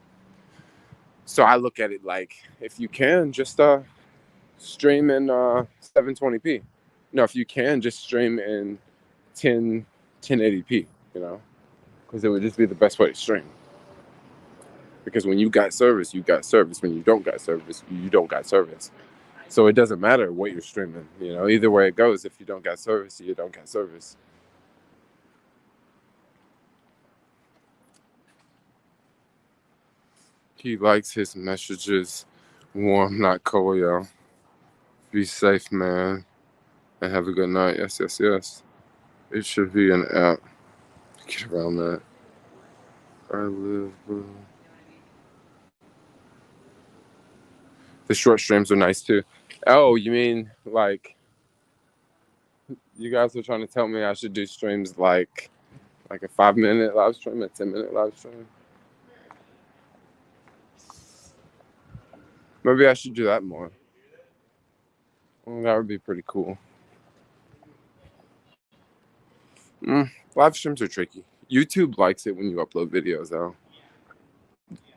So I look at it like, if you can, just stream in 720p. No, if you can, just stream in 1080p. You know, because it would just be the best way to stream. Because when you got service, you got service. When you don't got service, you don't got service. So it doesn't matter what you're streaming. You know, either way it goes, if you don't got service, you don't got service. He likes his messages warm, not cold, yo. Be safe, man, and have a good night. Yes, yes, yes. It should be an app. Get around that. I live, bro. The short streams are nice too. Oh, you mean like you guys are trying to tell me I should do streams like a 5-minute live stream, a 10-minute live stream? Maybe I should do that more. Well, that would be pretty cool. Live streams are tricky. YouTube likes it when you upload videos, though.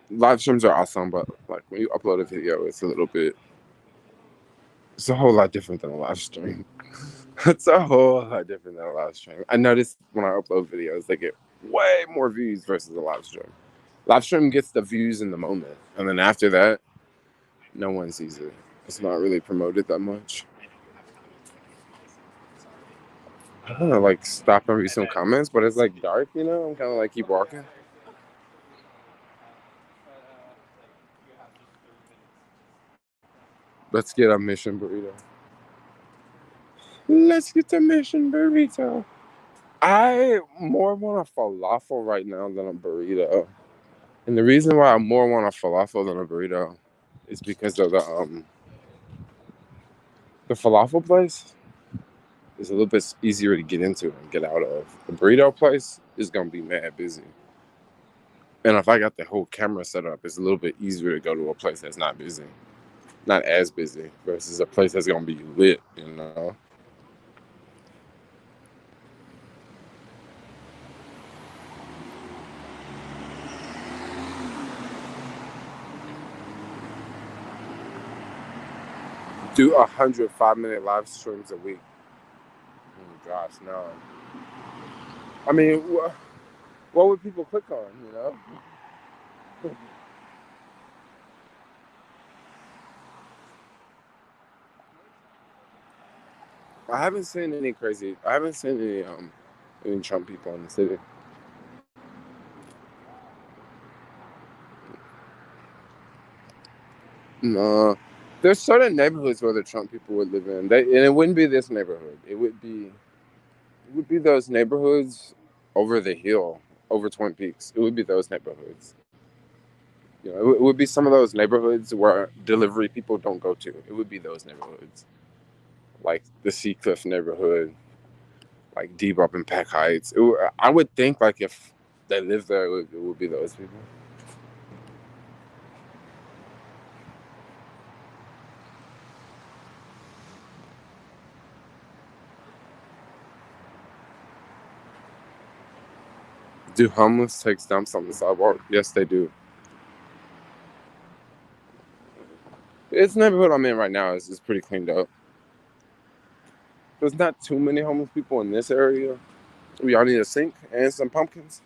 Live streams are awesome, but like when you upload a video, it's a whole lot different than a live stream. It's a whole lot different than a live stream. I noticed when I upload videos, they get way more views versus a live stream. Live stream gets the views in the moment, and then after that, no one sees it. It's not really promoted that much. I want to like stop and read some comments, but it's like dark, you know? I'm kind of like keep walking. Let's get a mission burrito. Let's get the mission burrito. I more want a falafel right now than a burrito. And the reason why I more want a falafel than a burrito is because of the falafel place is a little bit easier to get into and get out of. The burrito place is gonna be mad busy. And if I got the whole camera set up, it's a little bit easier to go to a place that's not busy. Not as busy versus a place that's gonna be lit, you know. Do 100 5-minute live streams a week. Oh gosh, no. I mean, what would people click on, you know? I haven't seen any Trump people in the city. No. There's certain neighborhoods where the Trump people would live in. And it wouldn't be this neighborhood. It would be those neighborhoods over the hill, over Twin Peaks. It would be those neighborhoods. You know, it would be some of those neighborhoods where delivery people don't go to. It would be those neighborhoods. Like the Seacliff neighborhood, like deep up in Pack Heights. I would think like if they lived there, it would be those people. Do homeless take dumps on the sidewalk? Yes, they do. This neighborhood I'm in right now is pretty cleaned up. There's not too many homeless people in this area. We all need a sink and some pumpkins.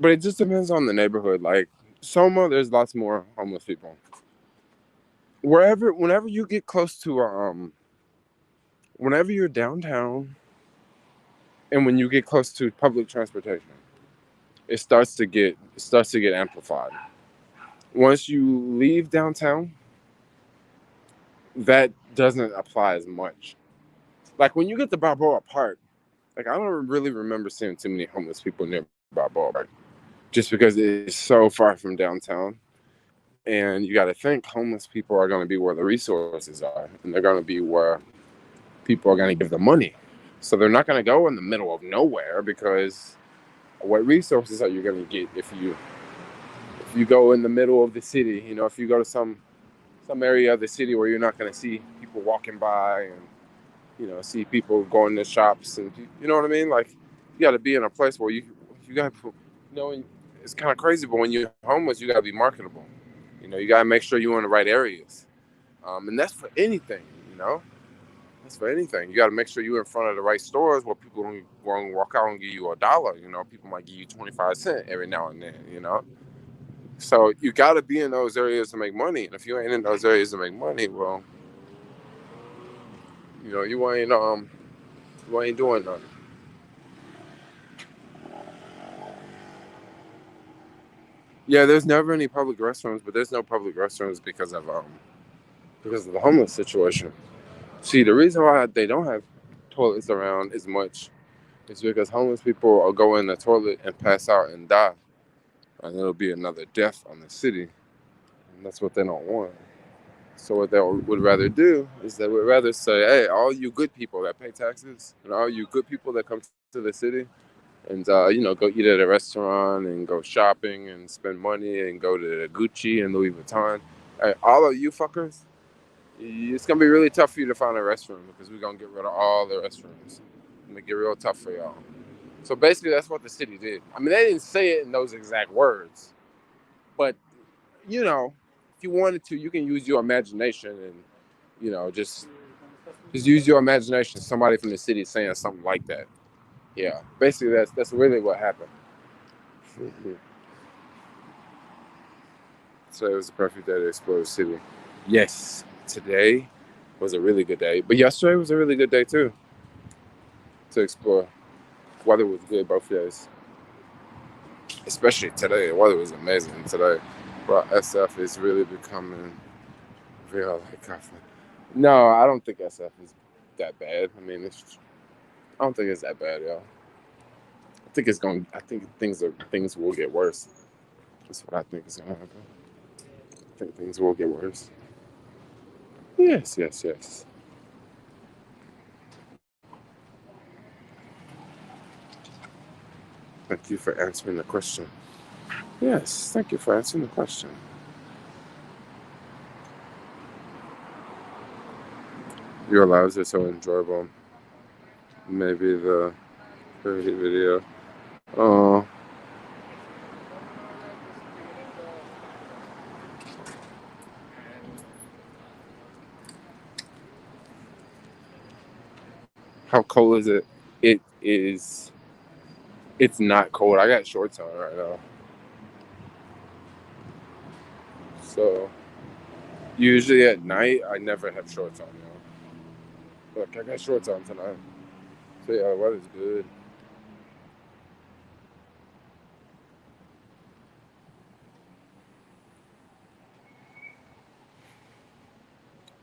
But it just depends on the neighborhood. Like Soma, there's lots more homeless people. Whenever you get close to whenever you're downtown, and when you get close to public transportation, it starts to get amplified. Once you leave downtown, that doesn't apply as much. Like when you get to Balboa Park, like I don't really remember seeing too many homeless people near Balboa Park, just because it's so far from downtown. And you got to think homeless people are going to be where the resources are, and they're going to be where people are going to give them money. So they're not going to go in the middle of nowhere, because what resources are you going to get if you go in the middle of the city? You know, if you go to some area of the city where you're not going to see people walking by, and see people going to shops, and you know what I mean. Like, you got to be in a place where you got to, it's kind of crazy, but when you're homeless, you got to be marketable. You got to make sure you're in the right areas, and that's for anything. You know, that's for anything. You got to make sure you're in front of the right stores where people don't walk out and give you $1. People might give you 25 cents every now and then. So you got to be in those areas to make money, and if you ain't in those areas to make money, well, you ain't doing nothing. Yeah, there's never any public restrooms, but there's no public restrooms because of the homeless situation. See, the reason why they don't have toilets around as much is because homeless people will go in the toilet and pass out and die, and it'll be another death on the city, and that's what they don't want. So what they would rather do is they would rather say, hey, all you good people that pay taxes and all you good people that come to the city and go eat at a restaurant and go shopping and spend money and go to Gucci and Louis Vuitton, hey, all of you fuckers, it's gonna be really tough for you to find a restroom because we're gonna get rid of all the restrooms. It's gonna get real tough for y'all. So basically, that's what the city did. I mean, they didn't say it in those exact words, but if you wanted to, you can use your imagination and just use your imagination. Somebody from the city saying something like that. Yeah, basically, that's really what happened. So it was a perfect day to explore the city. Yes, today was a really good day, but yesterday was a really good day too to explore. Weather was good both days, especially today. The weather was amazing today. But SF is really becoming real. No, I don't think SF is that bad. I mean, I don't think it's that bad, y'all. I think things will get worse. That's what I think is gonna happen. I think things will get worse. Yes, yes, yes. Thank you for answering the question. Yes, thank you for answering the question. Your lives are so enjoyable. Maybe the parody video. Oh, how cold is it? It is. It's not cold. I got shorts on right now. So usually at night, I never have shorts on, Look, I got shorts on tonight. So yeah, the weather's good.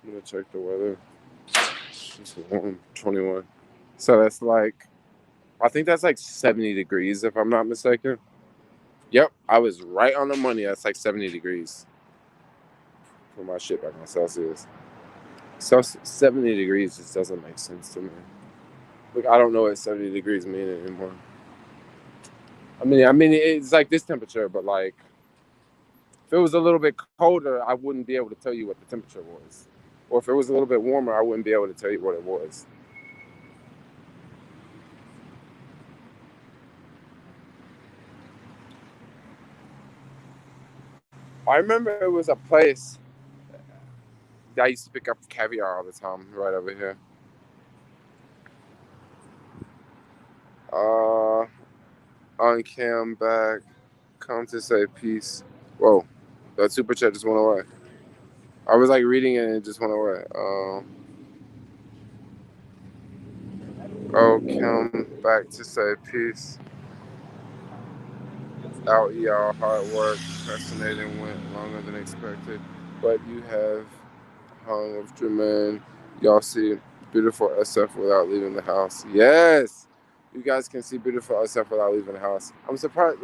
I'm gonna check the weather. It's warm, 21. So that's I think that's like 70 degrees if I'm not mistaken. Yep, I was right on the money. That's like 70 degrees. Put my shit back on Celsius. So 70 degrees just doesn't make sense to me. Like, I don't know what 70 degrees mean anymore. I mean, it's like this temperature, but like, if it was a little bit colder, I wouldn't be able to tell you what the temperature was. Or if it was a little bit warmer, I wouldn't be able to tell you what it was. I remember it was a place that I used to pick up caviar all the time, right over here. On cam back, come to say peace. Whoa, that super chat just went away. I was like reading it and it just went away. Come back to say peace. Out y'all, hard work, fascinating, went longer than expected. But you have hung with Jermaine. Y'all see beautiful SF without leaving the house. Yes! You guys can see beautiful SF without leaving the house. I'm surprised,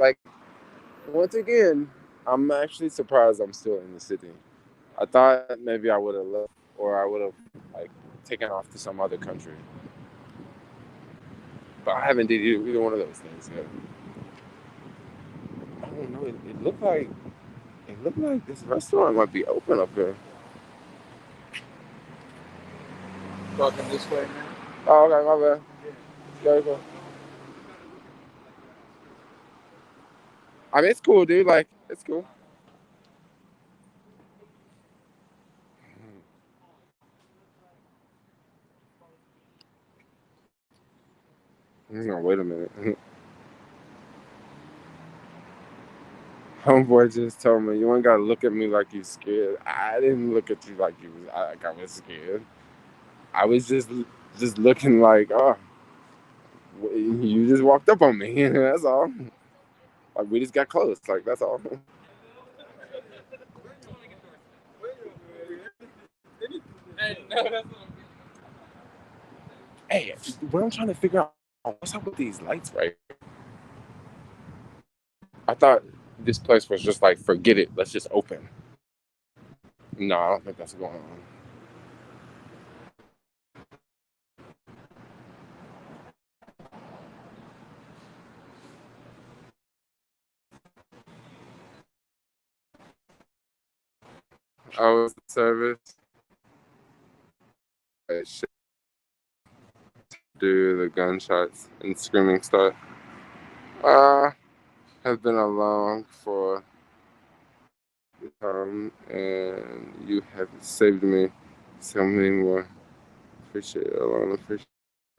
once again, I'm actually surprised I'm still in the city. I thought maybe I would have left or I would have, taken off to some other country. But I haven't did either one of those things yet. I don't know. It looked like this restaurant might be open up here. Walking this way, man. Oh, okay, my bad. Very cool. I mean, it's cool, dude. Like, it's cool. No, wait a minute. Homeboy just told me you ain't gotta look at me like you scared. I didn't look at you like I was scared. I was just looking like, oh, you just walked up on me. That's all. Like we just got close. Like that's all. Hey, what I'm trying to figure out what's up with these lights, right? I thought this place was just like forget it. Let's just open. No, I don't think that's going on. Oh, it's the service. Right, shit. Do the gunshots and screaming stuff. Have been along for and you have saved me so many more. Appreciate it, Alana. Appreciate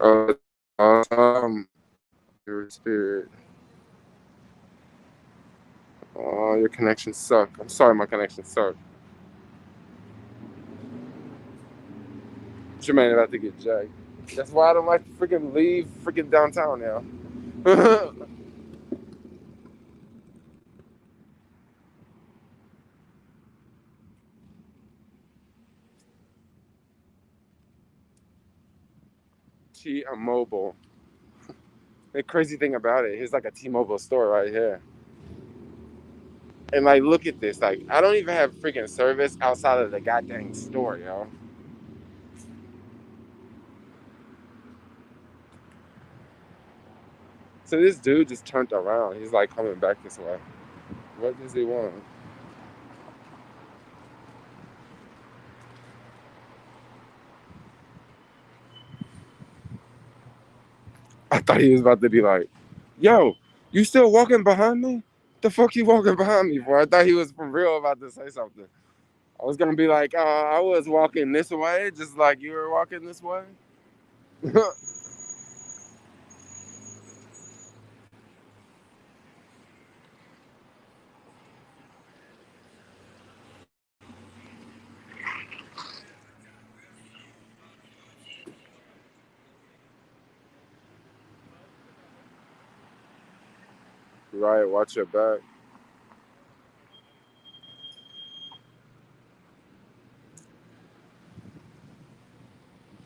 it. Your spirit. Oh, your connection sucked. I'm sorry, my connection sucked. Jermaine about to get jacked. That's why I don't like to freaking leave freaking downtown now. T-Mobile. The crazy thing about it, here's like a T-Mobile store right here. And like, look at this. Like, I don't even have freaking service outside of the goddamn store, yo. So this dude just turned around. He's like coming back this way. What does he want? I thought he was about to be like, yo, you still walking behind me? The fuck you walking behind me for? I thought he was for real about to say something. I was gonna be like, I was walking this way, just like you were walking this way. Right, watch your back.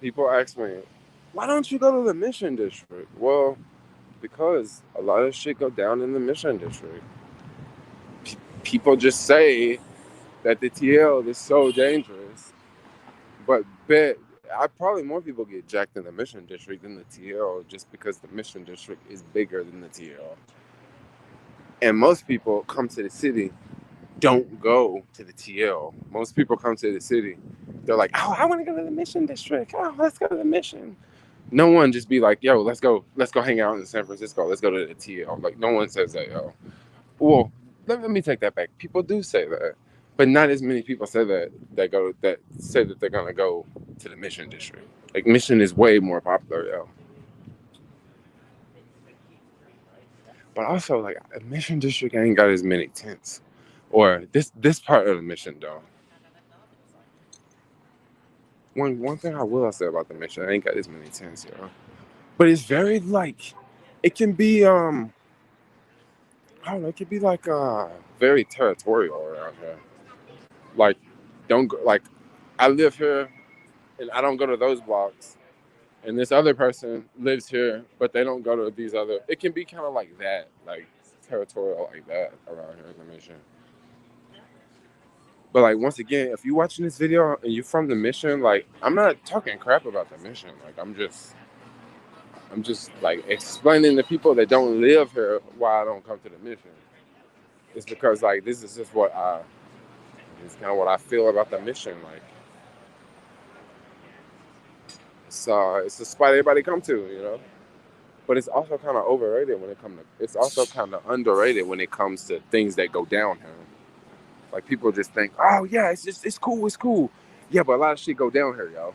People ask me, why don't you go to the Mission District? Well, because a lot of shit go down in the Mission District. People just say that the TL is so dangerous, but bet I probably more people get jacked in the Mission District than the TL just because the Mission District is bigger than the TL. And most people come to the city, don't go to the TL. Most people come to the city, they're like, oh, I want to go to the Mission District. Oh, let's go to the Mission. No one just be like, yo, let's go hang out in San Francisco. Let's go to the TL. Like, no one says that, yo. Well, let me take that back. People do say that, but not as many people say that say that they're gonna go to the Mission District. Like Mission is way more popular, yo. But also, like Mission District ain't got as many tents, or this part of the Mission though. One thing I will say about the Mission, I ain't got as many tents, yo. But it's very like, it can be I don't know, it can be like very territorial around here. Like, don't go, like I live here and I don't go to those blocks. And this other person lives here, but they don't go to these other. It can be kind of like that, like territorial, like that around here in the Mission. But like once again, if you're watching this video and you're from the Mission, like I'm not talking crap about the Mission. Like I'm just like explaining to people that don't live here why I don't come to the Mission. It's because like this is just it's kind of what I feel about the Mission. Like So it's a spot everybody come to, you know. But it's also kind of overrated when it comes to. It's also kind of underrated when it comes to things that go down here. Like people just think, oh yeah, it's cool, it's cool. Yeah, but a lot of shit go down here, y'all.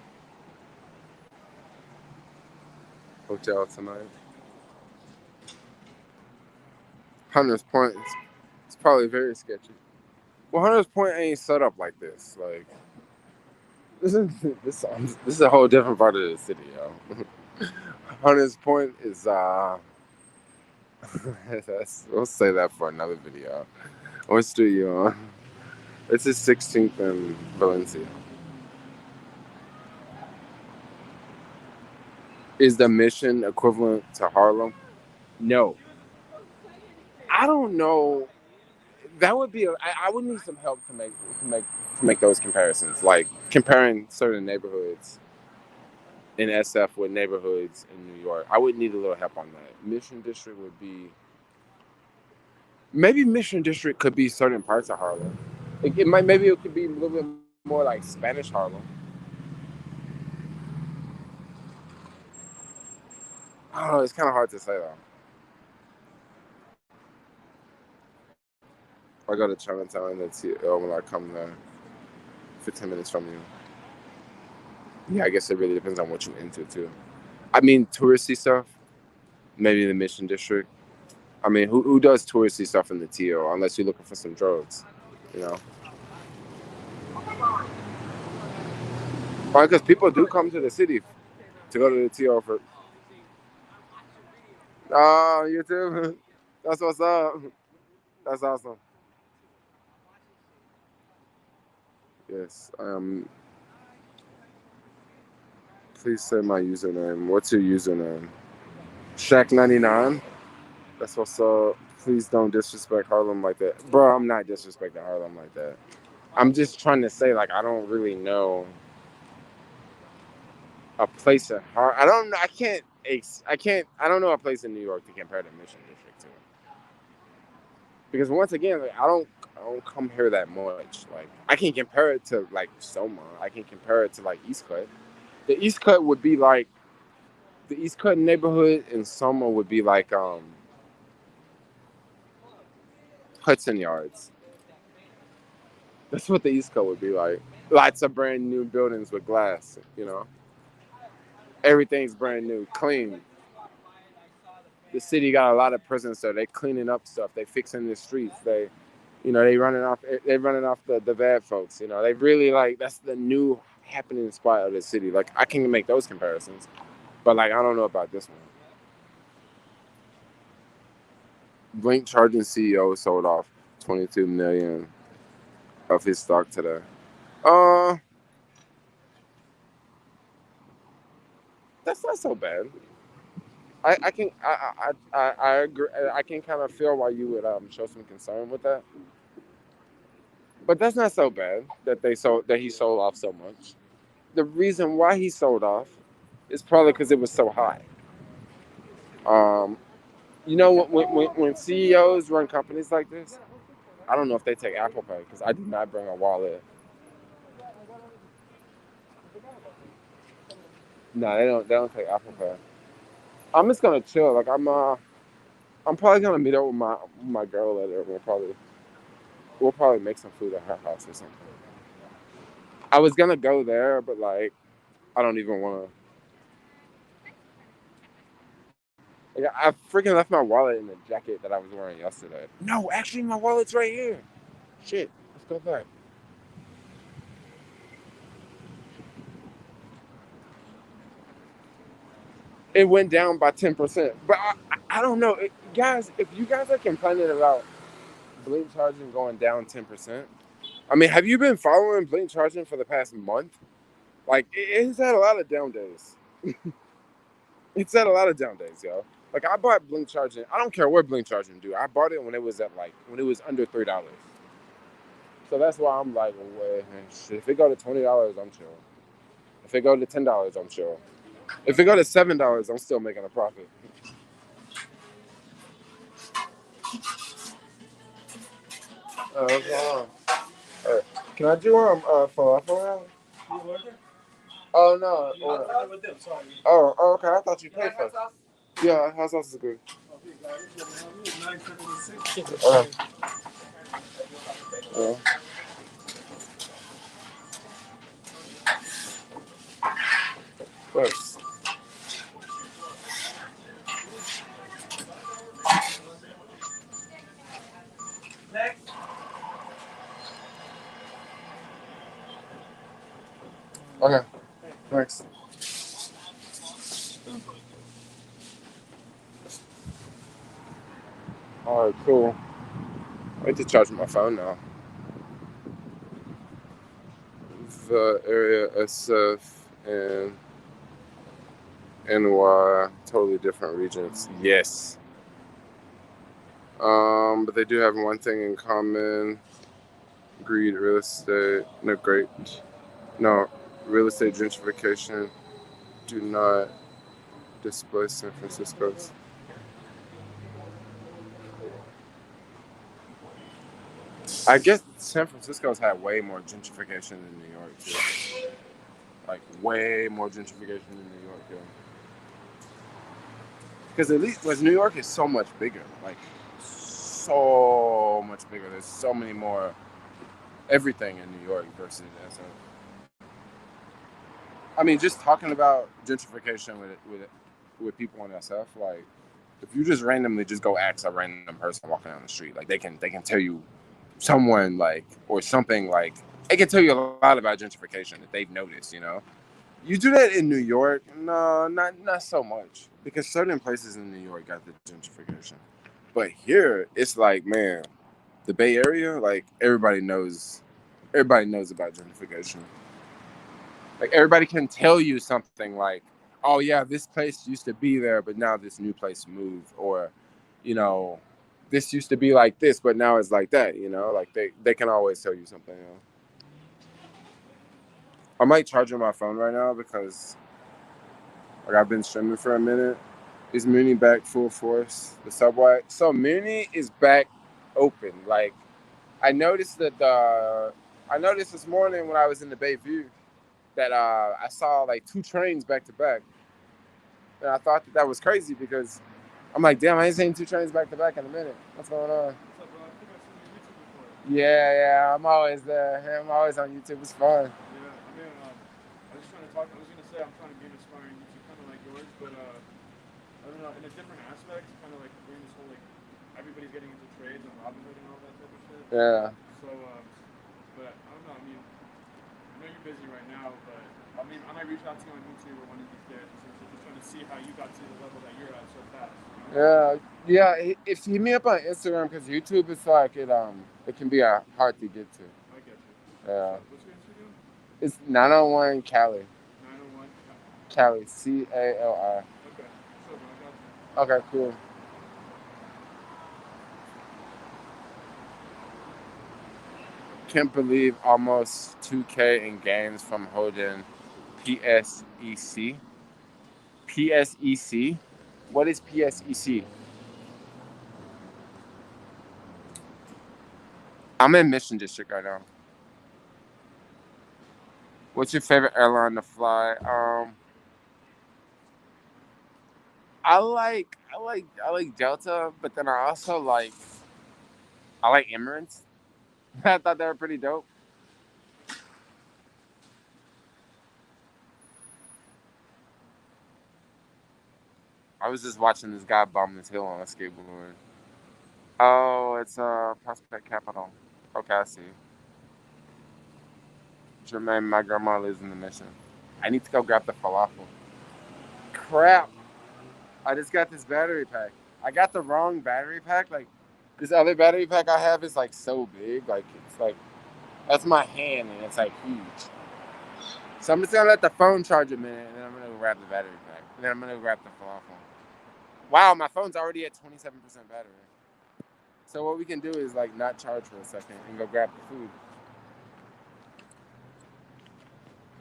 Hotel tonight. Hunters Point is it's probably very sketchy. Well, Hunters Point ain't set up like this. Like this is a whole different part of the city, yo. Hunters Point is we'll say that for another video. What street you on? This is 16th and Valencia. Is the Mission equivalent to Harlem? No. I don't know. That would be. I would need some help to make those comparisons. Like comparing certain neighborhoods in SF with neighborhoods in New York. I would need a little help on that. Mission District would be. Maybe Mission District could be certain parts of Harlem. It might. Maybe it could be a little bit more like Spanish Harlem. I don't know. It's kind of hard to say though. I go to Chinatown and see when I come there, 15 minutes from you. Yeah, I guess it really depends on what you're into too. I mean, touristy stuff, maybe the Mission District. I mean, who does touristy stuff in the TO unless you're looking for some drugs, you know? Because people do come to the city to go to the TO for. Oh, you too? That's what's up. That's awesome. Yes. Please say my username. What's your username? Shaq99. That's what's up. Please don't disrespect Harlem like that. Bro, I'm not disrespecting Harlem like that. I'm just trying to say, like, I don't really know a place in Harlem. I don't know. I don't know a place in New York to compare to Mission District to. Because once again, like, I don't come here that much. Like, I can compare it to, like, Soma. I can compare it to, like, East Cut. The East Cut would be, like, the East Cut neighborhood in Soma would be, like, Hudson Yards. That's what the East Coast would be like. Lots of brand new buildings with glass, you know. Everything's brand new, clean. The city got a lot of prisons, so they cleaning up stuff. They fixing the streets. They running off the bad folks. You know, they really like that's the new happening spot of the city. Like I can make those comparisons, but like I don't know about this one. Blink Charging CEO sold off 22 million of his stock today. Uh, that's not so bad. I agree. I can kind of feel why you would show some concern with that, but that's not so bad that he sold off so much. The reason why he sold off is probably because it was so high. Um, when CEOs run companies like this, I don't know if they take Apple Pay because I do not bring a wallet. No, they don't. They don't take Apple Pay. I'm just gonna chill. Like I'm probably gonna meet up with my girl later. We'll probably make some food at her house or something. I was gonna go there, but like I don't even want to. Like, I freaking left my wallet in the jacket that I was wearing yesterday. No, actually, my wallet's right here. Shit, let's go back. It went down by 10%, but I don't know, guys. If you guys are complaining about blink charging going down 10%, I mean, have you been following blink charging for the past month? Like, it's had a lot of down days. It's had a lot of down days, yo. Like I bought blink charging. I don't care what blink charging do. I bought it when it was when it was under $3. So that's why I'm like, well, shit. If it go to $20, I'm chill. If it go to $10, I'm chill. If it go to $7, I'm still making a profit. What's going on? Can I do falafel now? Oh no. Oh, okay. I thought you paid for it. Yeah, hot sauce is good. Okay. Yeah. First. Okay. Thanks. All right, cool. I need to charge my phone now. The area SF and NY, totally different regions. Yes. But they do have one thing in common: greed, real estate. No, great. No, real estate gentrification. Do not displace San Francisco's. I guess San Francisco's had way more gentrification than New York too. Like way more gentrification than New York, yeah. Because at least New York is so much bigger. Like so much bigger. There's so many more everything in New York versus SF. I mean, just talking about gentrification with people in SF, like if you just randomly just go ask a random person walking down the street, like they can tell you someone like or something like it can tell you a lot about gentrification that they've noticed. You do that in New York, no, not so much because certain places in New York got the gentrification, but here it's like, man, the Bay Area, like everybody knows about gentrification. Like everybody can tell you something like, oh yeah, this place used to be there, but now this new place moved, or this used to be like this, but now it's like that. Like they can always tell you something. I might charge on my phone right now because like I've been streaming for a minute. Is Muni back full force? The subway. So Muni is back open. Like I noticed this morning when I was in the Bayview that I saw like 2 trains back to back, and I thought that was crazy because I'm like, damn, I ain't seen 2 trains back to back in a minute. What's going on? What's up, bro? I think I've seen your YouTube before. Yeah, I'm always there. I'm always on YouTube. It's fun. Yeah, I mean, I was just trying to talk. I was gonna say I'm trying to be an aspiring YouTube, kind of like yours, but I don't know, in a different aspect, kind of like doing this whole like everybody's getting into trades and Robinhood and all that type of shit. Yeah. So, but I don't know. I mean, I know you're busy right now, but I mean, I might reach out to you on YouTube or one of these days, just trying to see how you got to the level that you're at so fast. Yeah. If you hit me up on Instagram, because YouTube is like it can be hard to get to. I get you. Yeah. What's your Instagram? It's 901 Cali. 901 Cali. CALI. Okay. So, I got you. Okay, cool. Can't believe almost 2K in games from holding PSEC. PSEC? What is PSEC? I'm in Mission District right now. What's your favorite airline to fly? I like Delta, but then I also like Emirates. I thought they were pretty dope. I was just watching this guy bomb this hill on a skateboard. Oh, it's Prospect Capital. Okay, I see. Jermaine, my grandma lives in the Mission. I need to go grab the falafel. Crap! I just got this battery pack. I got the wrong battery pack. Like this other battery pack I have is like so big. Like it's like that's my hand and it's like huge. So I'm just gonna let the phone charge a minute and then I'm gonna go grab the battery pack. And then I'm gonna go grab the falafel. Wow, my phone's already at 27% battery. So what we can do is like not charge for a second and go grab the food.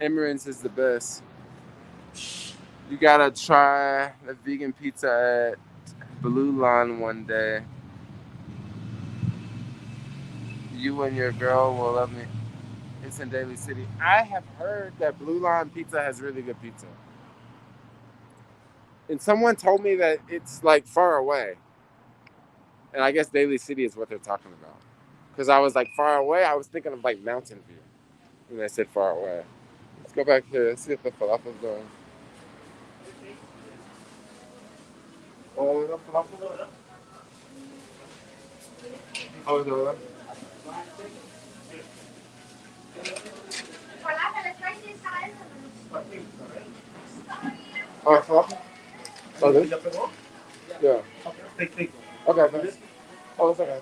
Emirates is the best. You gotta try the vegan pizza at Blue Line one day. You and your girl will love me. It's in Daly City. I have heard that Blue Line Pizza has really good pizza. And someone told me that it's like far away. And I guess Daly City is what they're talking about. Because I was like far away, I was thinking of like Mountain View. And they said far away. Let's go back here. Let's see if the falafel's going. Oh, the falafel? Oh, no. Oh, falafel? Oh, this? Yeah. Okay, thanks. Oh, it's okay.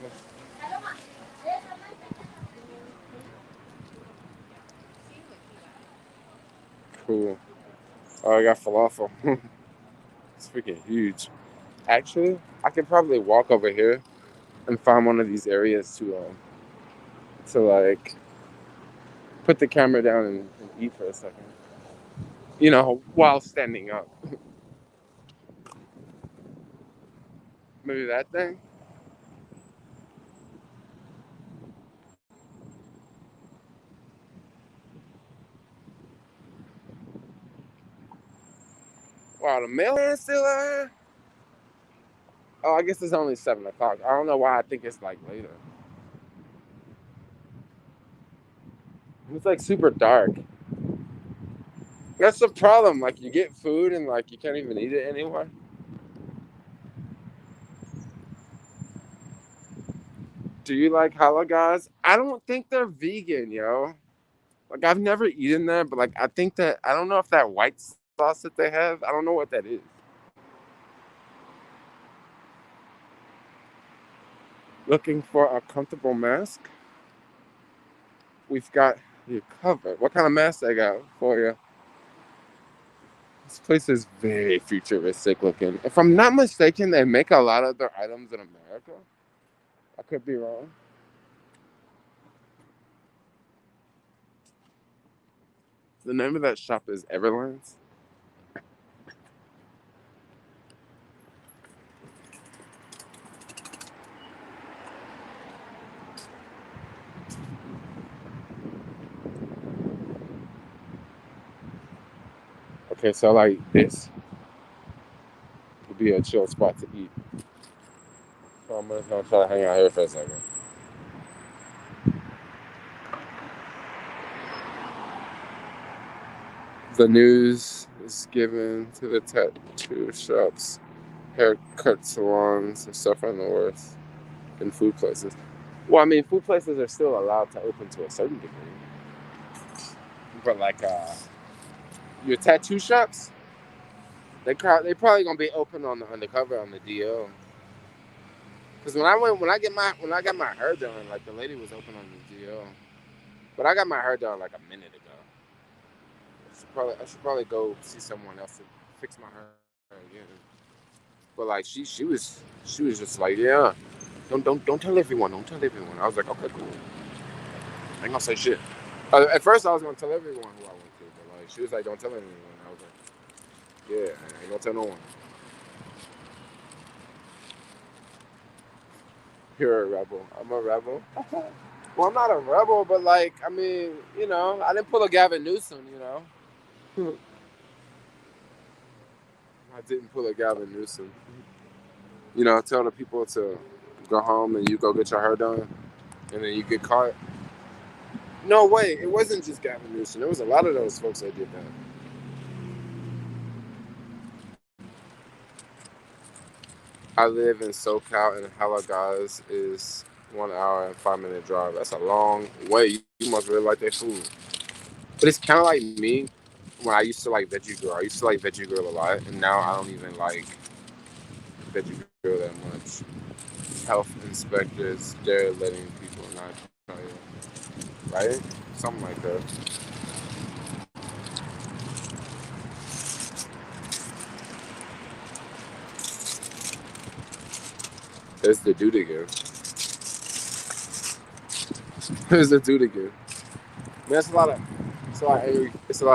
Cool. Oh, I got falafel. It's freaking huge. Actually, I could probably walk over here and find one of these areas to like put the camera down and eat for a second. You know, while standing up. Maybe that thing. Wow, the mailman's still out here? Oh, I guess it's only 7 o'clock. I don't know why I think it's like later. It's like super dark. That's the problem. Like you get food and like you can't even eat it anymore. Do you like halagas? I don't think they're vegan, yo. Like I've never eaten there, but like I think that I don't know if that white sauce that they have. I don't know what that is. Looking for a comfortable mask? We've got you covered. What kind of mask they got for you? This place is very futuristic looking. If I'm not mistaken, they make a lot of their items in America. I could be wrong. The name of that shop is Everlands. Okay, so like this would be a chill spot to eat. So I'm just gonna try to hang out here for a second. The news is given to the tattoo shops, haircut salons, and stuff on the worth, and food places. Well, I mean, food places are still allowed to open to a certain degree, but like your tattoo shops, they probably gonna be open on the undercover on the DL. Cause when I got my hair done, like the lady was open on the DL, but I got my hair done like a minute ago. I should probably go see someone else to fix my hair again. But like she was just like, yeah, don't tell everyone, don't tell everyone. I was like, okay, cool. I ain't gonna say shit. At first I was gonna tell everyone who I went to, but like she was like, don't tell anyone. I was like, yeah, I ain't gonna tell no one. You're a rebel. I'm a rebel. Well, I'm not a rebel, but like, I mean, you know, I didn't pull a Gavin Newsom, you know. I didn't pull a Gavin Newsom. You know, tell the people to go home and you go get your hair done, and then you get caught. No way, it wasn't just Gavin Newsom. There was a lot of those folks that did that. I live in SoCal, and Halagaz is 1 hour and 5 minute drive. That's a long way. You must really like that food. But it's kind of like me when I used to like veggie grill. I used to like veggie grill a lot, and now I don't even like veggie grill that much. Health inspectors, they're letting people not try it, right? Something like that. There's the dude again. There's the dude again. Man, it's a lot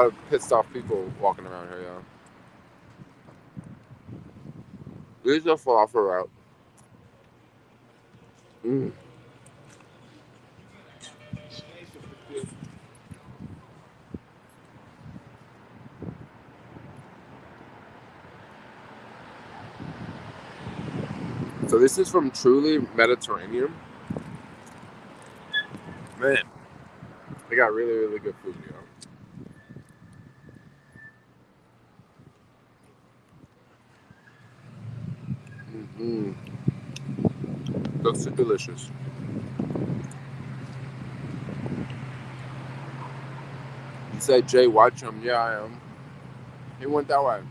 of pissed off people walking around here, y'all. This is a falafel route. Mm. So this is from Truly Mediterranean. Man, they got really, really good food, you know. Looks delicious. You said Jay, watch him. Yeah, I am. He went that way.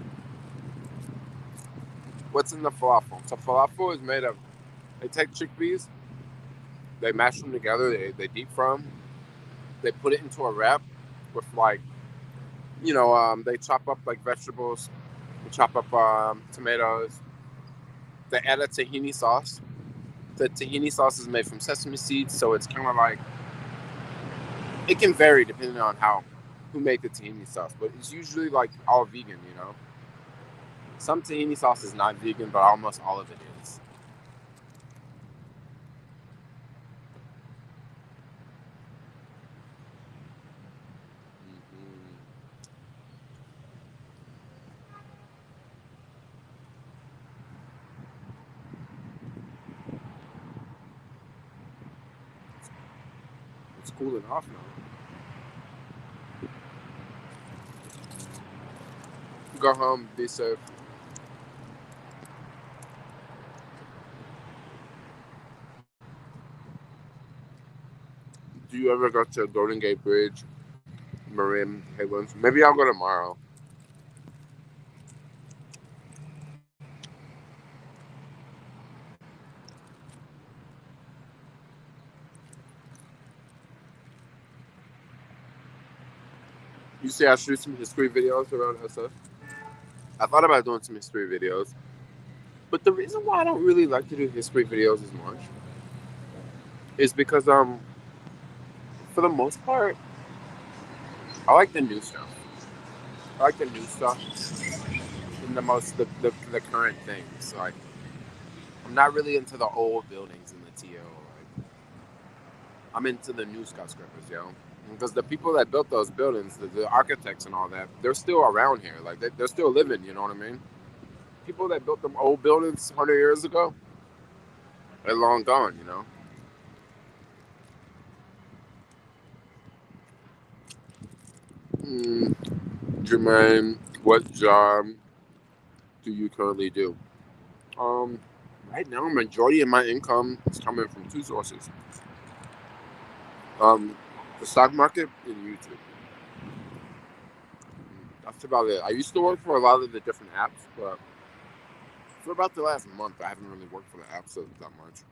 What's in the falafel? So falafel is made of, they take chickpeas, they mash them together, they deep fry them, they put it into a wrap with like, they chop up like vegetables, they chop up tomatoes, they add a tahini sauce. The tahini sauce is made from sesame seeds, so it's kind of like, it can vary depending on who made the tahini sauce, but it's usually like all vegan, you know. Some tahini sauce is not vegan, but almost all of it is. It's cooling off now. Go home, be safe. Do you ever go to Golden Gate Bridge, Marin, Highlands? Maybe I'll go tomorrow. You say I shoot some history videos around SF? I thought about doing some history videos. But the reason why I don't really like to do history videos as much is because for the most part, I like the new stuff. I like the new stuff and the current things. Like I'm not really into the old buildings in the TL. Like I'm into the new skyscrapers, yo. Because the people that built those buildings, the architects and all that, they're still around here. Like they're still living. You know what I mean? People that built them old buildings 100 years ago, they're long gone. You know. Jermaine, what job do you currently do? Um, right now, majority of my income is coming from two sources. Um, the stock market and YouTube. That's about it. I used to work for a lot of the different apps, but for about the last month, I haven't really worked for the apps that much.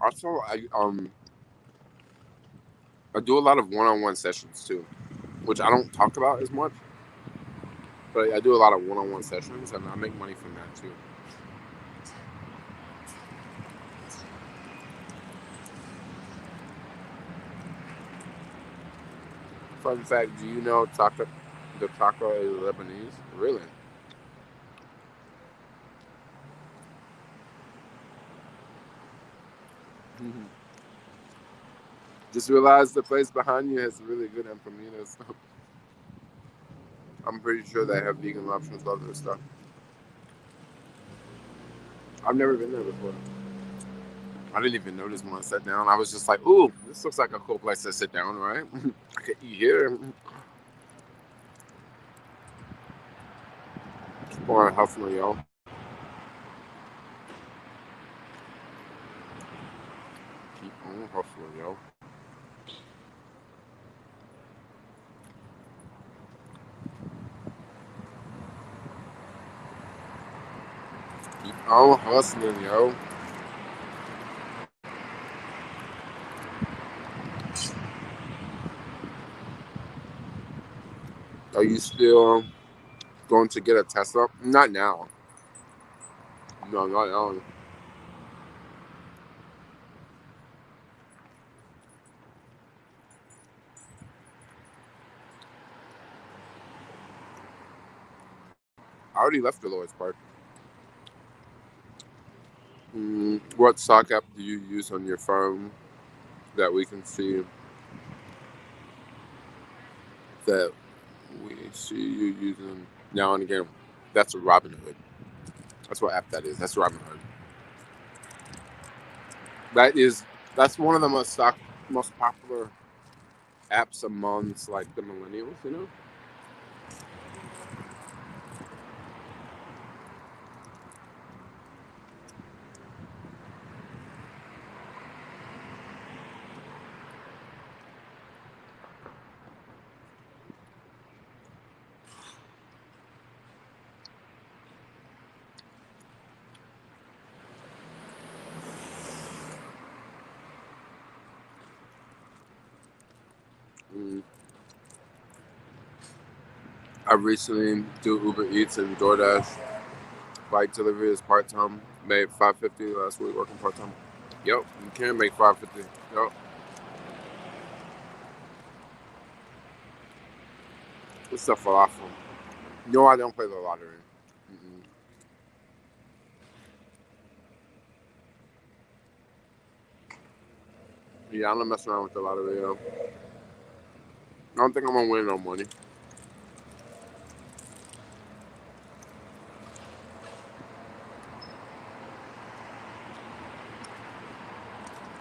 Also, I do a lot of one-on-one sessions too, which I don't talk about as much, but I do a lot of one-on-one sessions, and I make money from that too. Fun fact: do you know the taco is Lebanese? Really? Just realized the place behind you has really good empanadas. I'm pretty sure they have vegan options, all their stuff. I've never been there before. I didn't even notice when I sat down. I was just like, "Ooh, this looks like a cool place to sit down, right? I could eat here." Keep on hustling, yo. Keep on hustling, yo. Keep on hustling, yo. Are you still going to get a Tesla? Not now. No, not now. I already left Dolores Park. What sock app do you use on your phone that we can see that we see you using now and again? That's a Robinhood. That's what app that is. That's Robinhood. That's one of the most popular apps amongst like the millennials. You know. Mm. I recently do Uber Eats and DoorDash. Bike delivery is part time. Made $5.50 last week working part time. Yep, you can make $5.50. Yep. It's a falafel. No, I don't play the lottery. Mm-mm. Yeah, I don't mess around with the lottery. I don't think I'm gonna win no money.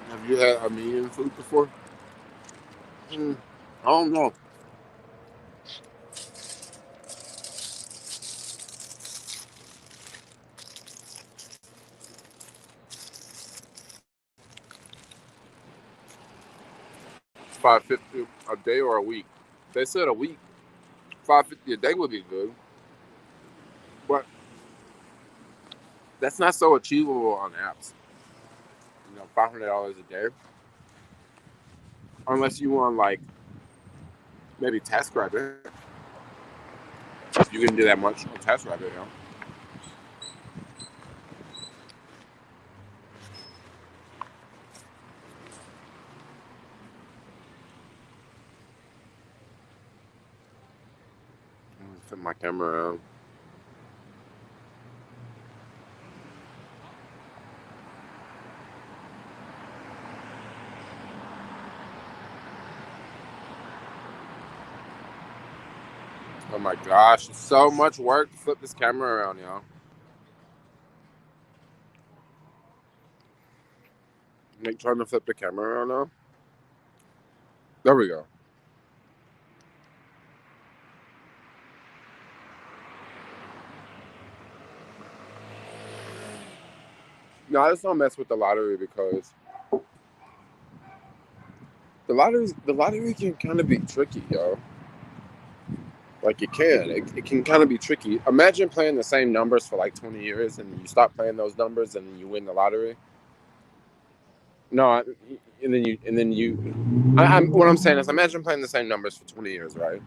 Have you had Armenian food before? I don't know. $5.50 a day or a week? They said a week. $5.50 a day would be good, but that's not so achievable on apps. $500 a day, unless you want like maybe TaskRabbit. You can do that much on TaskRabbit. Flip my camera around. Oh my gosh, it's so much work to flip this camera around, y'all. Like trying to flip the camera around now. There we go. No, I just don't mess with the lottery because the lottery can kind of be tricky, yo. Like it can kind of be tricky. Imagine playing the same numbers for like 20 years and you stop playing those numbers and then you win the lottery. No, I'm what I'm saying is imagine playing the same numbers for 20 years, right?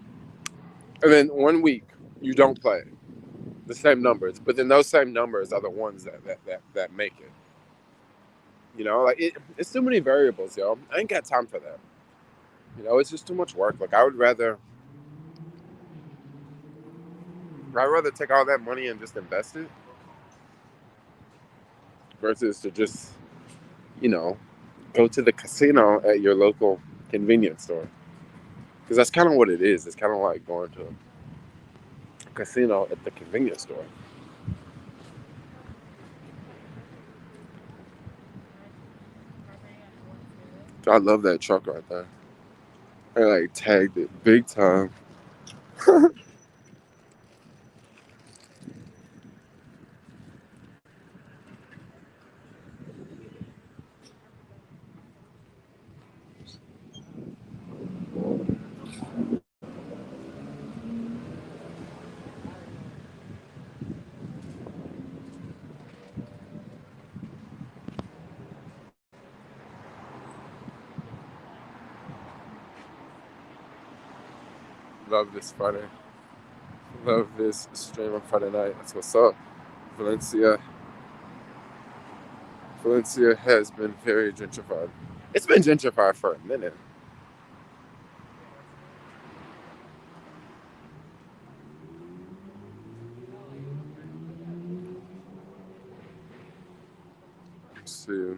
And then 1 week you don't play the same numbers, but then those same numbers are the ones that make it. Like it's too many variables, yo. I ain't got time for that. It's just too much work. Like I'd rather take all that money and just invest it versus to just, you know, go to the casino at your local convenience store. Because that's kind of what it is. It's kind of like going to a casino at the convenience store. I love that truck right there. I like tagged it big time. Love this Friday. Love this stream on Friday night. That's what's up. Valencia. Valencia has been very gentrified. It's been gentrified for a minute. Let's see.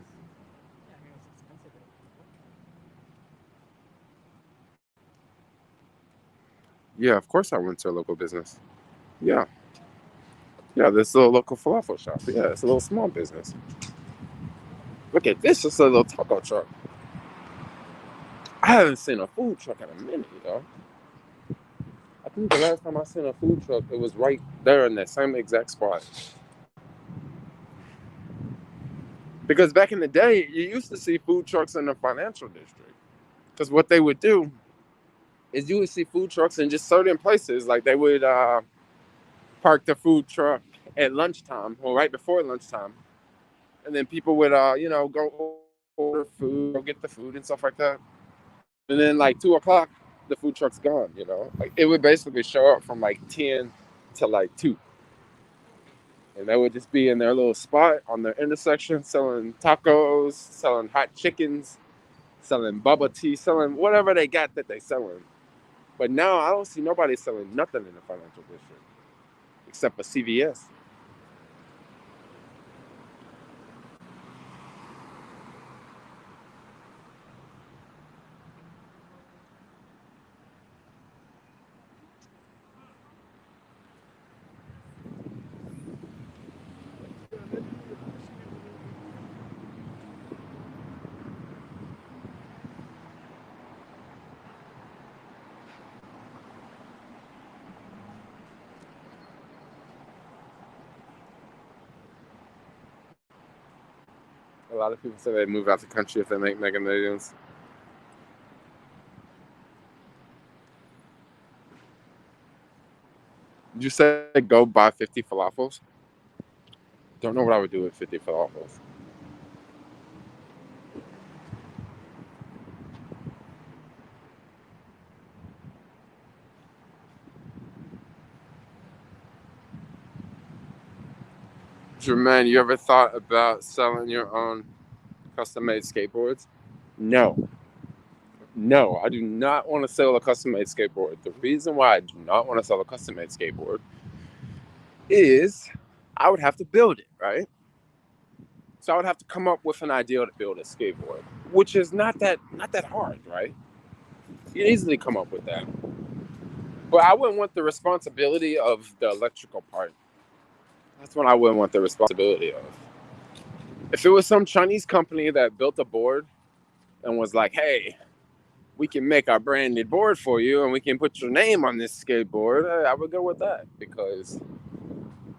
Yeah, of course I went to a local business. Yeah. Yeah, this little local falafel shop. Yeah, it's a little small business. Look at this. It's a little taco truck. I haven't seen a food truck in a minute, yo. I think the last time I seen a food truck, it was right there in that same exact spot. Because back in the day, you used to see food trucks in the financial district. Because what they would do is you would see food trucks in just certain places. Like they would park the food truck at lunchtime or right before lunchtime. And then people would, go order food, go get the food and stuff like that. And then like 2 o'clock, the food truck's gone, Like it would basically show up from like 10 to like 2. And they would just be in their little spot on their intersection selling tacos, selling hot chickens, selling bubble tea, selling whatever they got that they selling. But now I don't see nobody selling nothing in the financial district except for CVS. A lot of people say they move out the country if they make mega millions. Did you say go buy 50 falafels? Don't know what I would do with 50 falafels. Jermaine, you ever thought about selling your own custom-made skateboards? No. No, I do not want to sell a custom-made skateboard. The reason why I do not want to sell a custom-made skateboard is I would have to build it, right? So I would have to come up with an idea to build a skateboard, which is not that hard, right? You can easily come up with that. But I wouldn't want the responsibility of the electrical part. That's what I wouldn't want the responsibility of. If it was some Chinese company that built a board and was like, hey, we can make our branded board for you and we can put your name on this skateboard, I would go with that because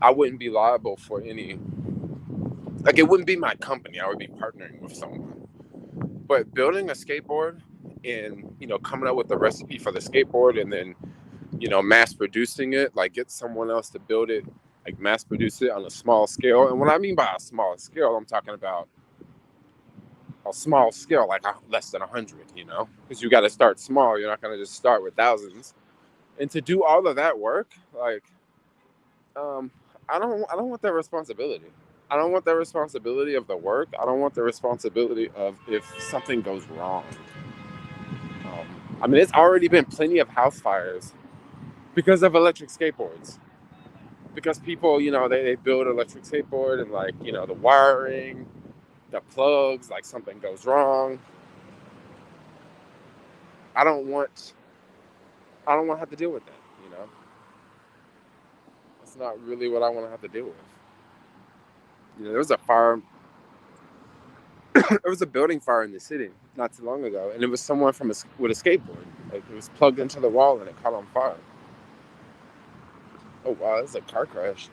I wouldn't be liable for any, like it wouldn't be my company. I would be partnering with someone. But building a skateboard and, coming up with the recipe for the skateboard and then, mass producing it, like get someone else to build it, like mass produce it on a small scale. And what I mean by a small scale, I'm talking about a small scale, like less than 100, because you got to start small. You're not going to just start with thousands. And to do all of that work, like, I don't want that responsibility. I don't want the responsibility of the work. I don't want the responsibility of if something goes wrong. I mean, it's already been plenty of house fires because of electric skateboards. Because people, they build an electric skateboard and like, the wiring, the plugs, like something goes wrong. I don't want to have to deal with that. That's not really what I want to have to deal with. There was a fire. There was a building fire in the city not too long ago, and it was someone with a skateboard. Like it was plugged into the wall and it caught on fire. Oh wow, it's a car crash.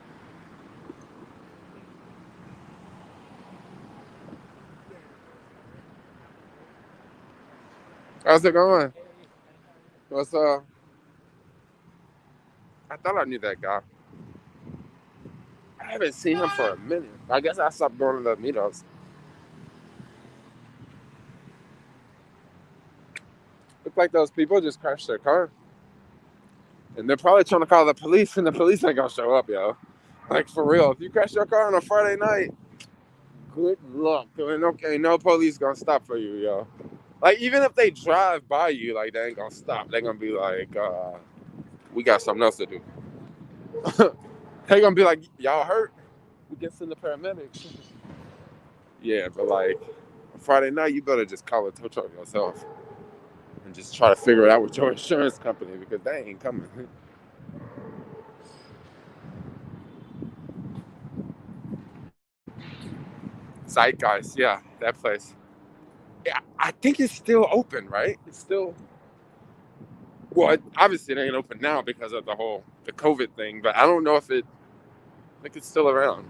How's it going? What's I thought I knew that guy. I haven't seen him for a minute. I guess I stopped going to the meetups. Look like those people just crashed their car. And they're probably trying to call the police, and the police ain't gonna show up, yo. Like, for real. If you crash your car on a Friday night, good luck. Ain't no police gonna stop for you, yo. Like, even if they drive by you, like, they ain't gonna stop. They're gonna be like, we got something else to do. They're gonna be like, y'all hurt? We get send the paramedics. Yeah, but like, Friday night, you better just call a tow truck yourself. And just try to figure it out with your insurance company because they ain't coming. Zeitgeist, yeah, that place. Yeah, I think it's still open, right? It's still, well, obviously it ain't open now because of the COVID thing, but I don't know if I think it's still around.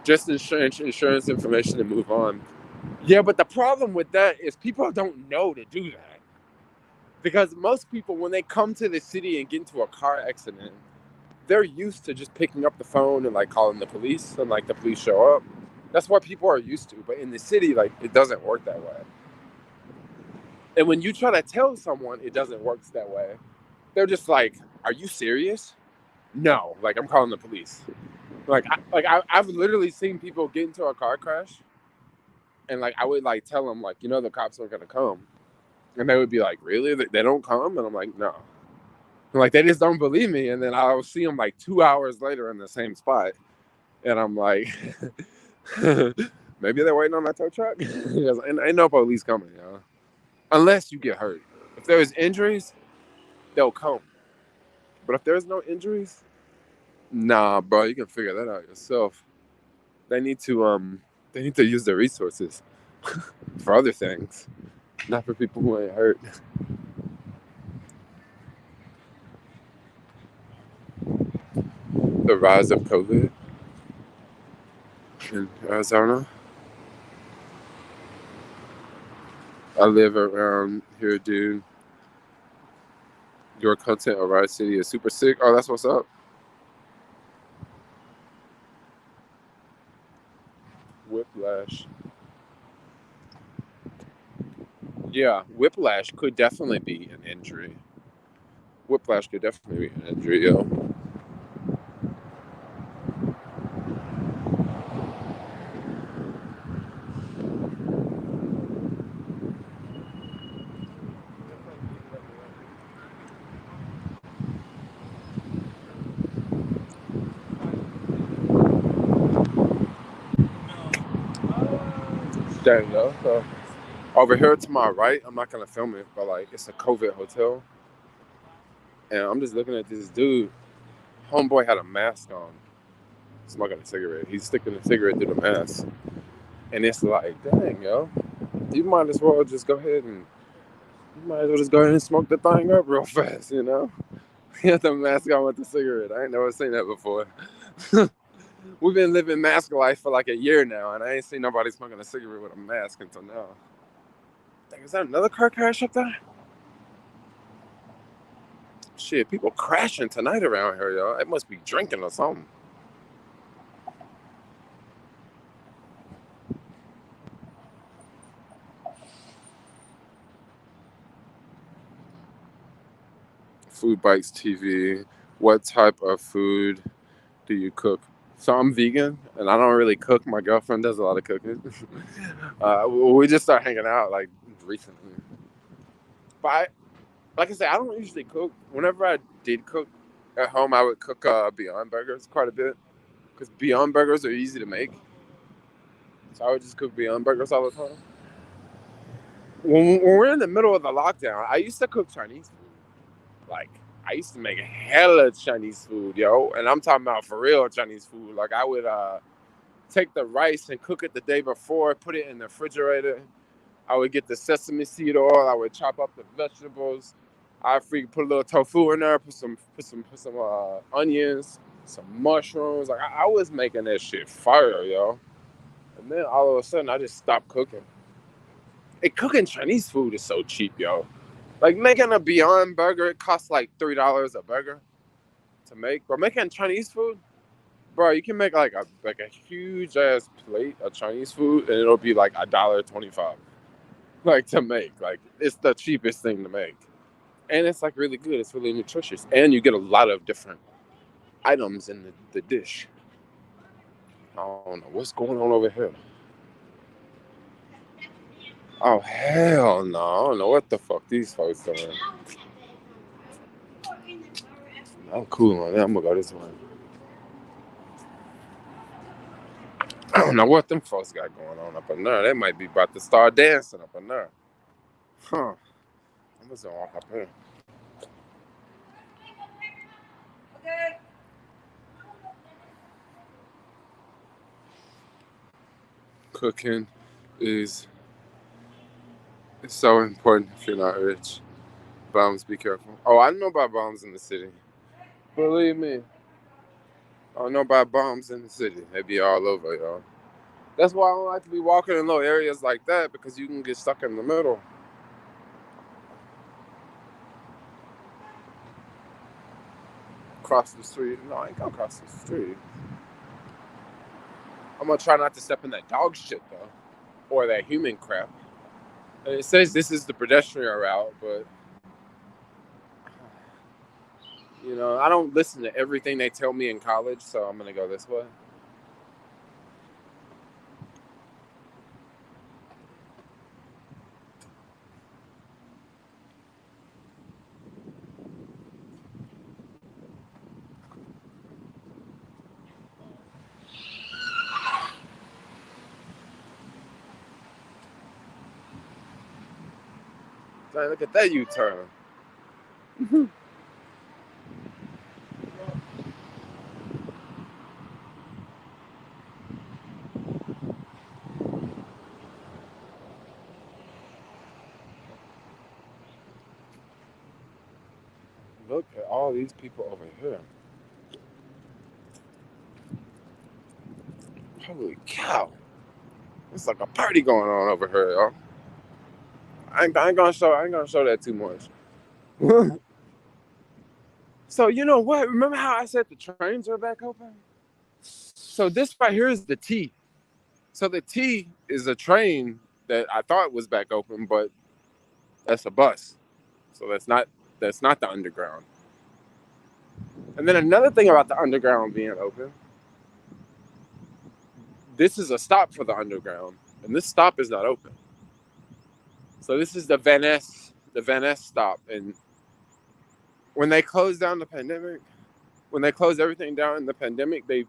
Just insurance information and move on. Yeah, but the problem with that is people don't know to do that. Because most people, when they come to the city and get into a car accident, they're used to just picking up the phone and like calling the police and like the police show up. That's what people are used to. But in the city, like it doesn't work that way. And when you try to tell someone it doesn't work that way, they're just like, "Are you serious?" No, like I'm calling the police. I've literally seen people get into a car crash, and like I would like tell them like, the cops are gonna come, and they would be like, "Really? They don't come?" And I'm like, "No." Like they just don't believe me, and then I'll see them like 2 hours later in the same spot, and I'm like, maybe they're waiting on that tow truck. And ain't no police coming, unless you get hurt. If there's injuries, they'll come. But if there's no injuries, nah, bro, you can figure that out yourself. They need to use their resources for other things, not for people who ain't hurt. The rise of COVID in Arizona. I live around here, dude. Your content of our city is super sick. Oh, that's what's up. Whiplash. Yeah, whiplash could definitely be an injury. Whiplash could definitely be an injury, yo. There you go. So over here to my right, I'm not gonna film it, but like it's a COVID hotel, and I'm just looking at this dude. Homeboy had a mask on, smoking a cigarette. He's sticking a cigarette through the mask, and it's like, dang, yo, you might as well just go ahead and smoke the thing up real fast, He had the mask on with the cigarette. I ain't never seen that before. We've been living mask life for like a year now, and I ain't seen nobody smoking a cigarette with a mask until now. Dang, is that another car crash up there? Shit, people crashing tonight around here, y'all. It must be drinking or something. Food Bites TV. What type of food do you cook? So I'm vegan, and I don't really cook. My girlfriend does a lot of cooking. We just started hanging out like recently. But like I said, I don't usually cook. Whenever I did cook at home, I would cook Beyond Burgers quite a bit because Beyond Burgers are easy to make. So I would just cook Beyond Burgers all the time. When we're in the middle of the lockdown, I used to cook Chinese food. Like, I used to make hella Chinese food, yo. And I'm talking about for real Chinese food. Like, I would take the rice and cook it the day before, put it in the refrigerator. I would get the sesame seed oil. I would chop up the vegetables. I freaking put a little tofu in there, put some onions, some mushrooms. Like, I was making that shit fire, yo. And then all of a sudden, I just stopped cooking. And cooking Chinese food is so cheap, yo. Like making a Beyond Burger, it costs like $3 a burger to make. But making Chinese food, bro, you can make like a huge ass plate of Chinese food, and it'll be like $1.25, like to make. Like it's the cheapest thing to make, and it's like really good. It's really nutritious, and you get a lot of different items in the dish. I don't know what's going on over here. Oh hell no! I don't know what the fuck these folks doing. I'm cool on that. I'm gonna go this way. I don't know what them folks got going on up in there. They might be about to start dancing up in there. Huh. I'm just gonna walk up here. cooking is so important if you're not rich. Bums, be careful. Oh, I know about bombs in the city. Believe me, I know about bombs in the city. They be all over, y'all. That's why I don't like to be walking in little areas like that, because you can get stuck in the middle. Cross the street. No, I ain't gonna cross the street. I'm gonna try not to step in that dog shit though, or that human crap. And it says this is the pedestrian route, but I don't listen to everything they tell me in college, so I'm gonna go this way. Dang, look at that U-turn. Look at all these people over here. Holy cow. It's like a party going on over here, y'all. I ain't gonna show that too much. So you know what? Remember how I said the trains are back open? So this right here is the T. So the T is a train that I thought was back open, but that's a bus. So that's not the underground. And then another thing about the underground being open, this is a stop for the underground, and this stop is not open. So this is the Van Ness stop. And when they closed down the pandemic, when they closed everything down in the pandemic, they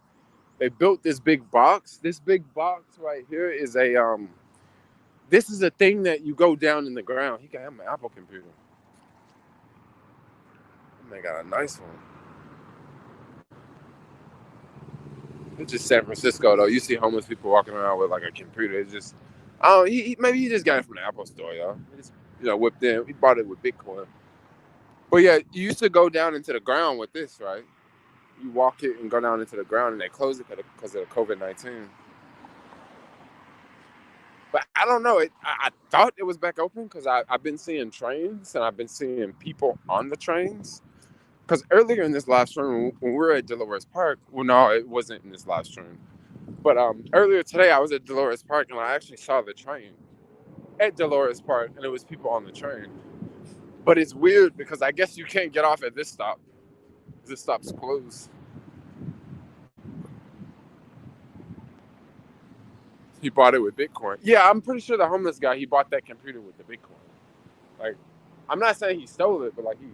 built this big box. This big box right here is this is a thing that you go down in the ground. He got him an Apple computer. And they got a nice one. It's just San Francisco though. You see homeless people walking around with like a computer. It's just, oh, maybe he just got it from the Apple store, y'all. He just, whipped in. He bought it with Bitcoin. But yeah, you used to go down into the ground with this, right? You walk it and go down into the ground, and they close it because of COVID-19. But I don't know. I thought it was back open because I've been seeing trains and I've been seeing people on the trains. Because earlier in this live stream, when we were at Dolores Park, well, no, it wasn't in this live stream. But earlier today, I was at Dolores Park and I actually saw the train at Dolores Park, and it was people on the train. But it's weird because I guess you can't get off at this stop. This stop's closed. He bought it with Bitcoin. Yeah, I'm pretty sure the homeless guy, he bought that computer with the Bitcoin. Like, I'm not saying he stole it, but like he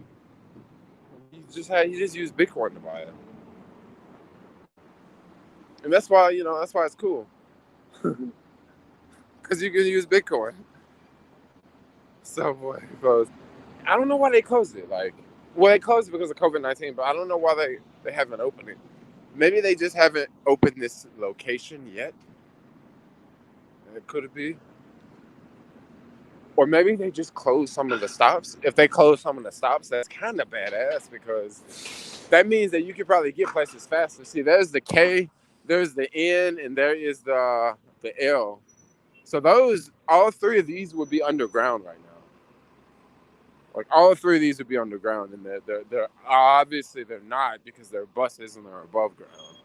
just used Bitcoin to buy it. And that's why it's cool. Because you can use Bitcoin. So boy, I don't know why they closed it. They closed it because of COVID-19, but I don't know why they haven't opened it. Maybe they just haven't opened this location yet. It could be. Or maybe they just closed some of the stops. If they close some of the stops, that's kind of badass because that means that you could probably get places faster. See, there's the K, there's the N, and there is the L. So all three of these would be underground right now. Like all three of these would be underground, and they're obviously they're not because they're buses and they're above ground.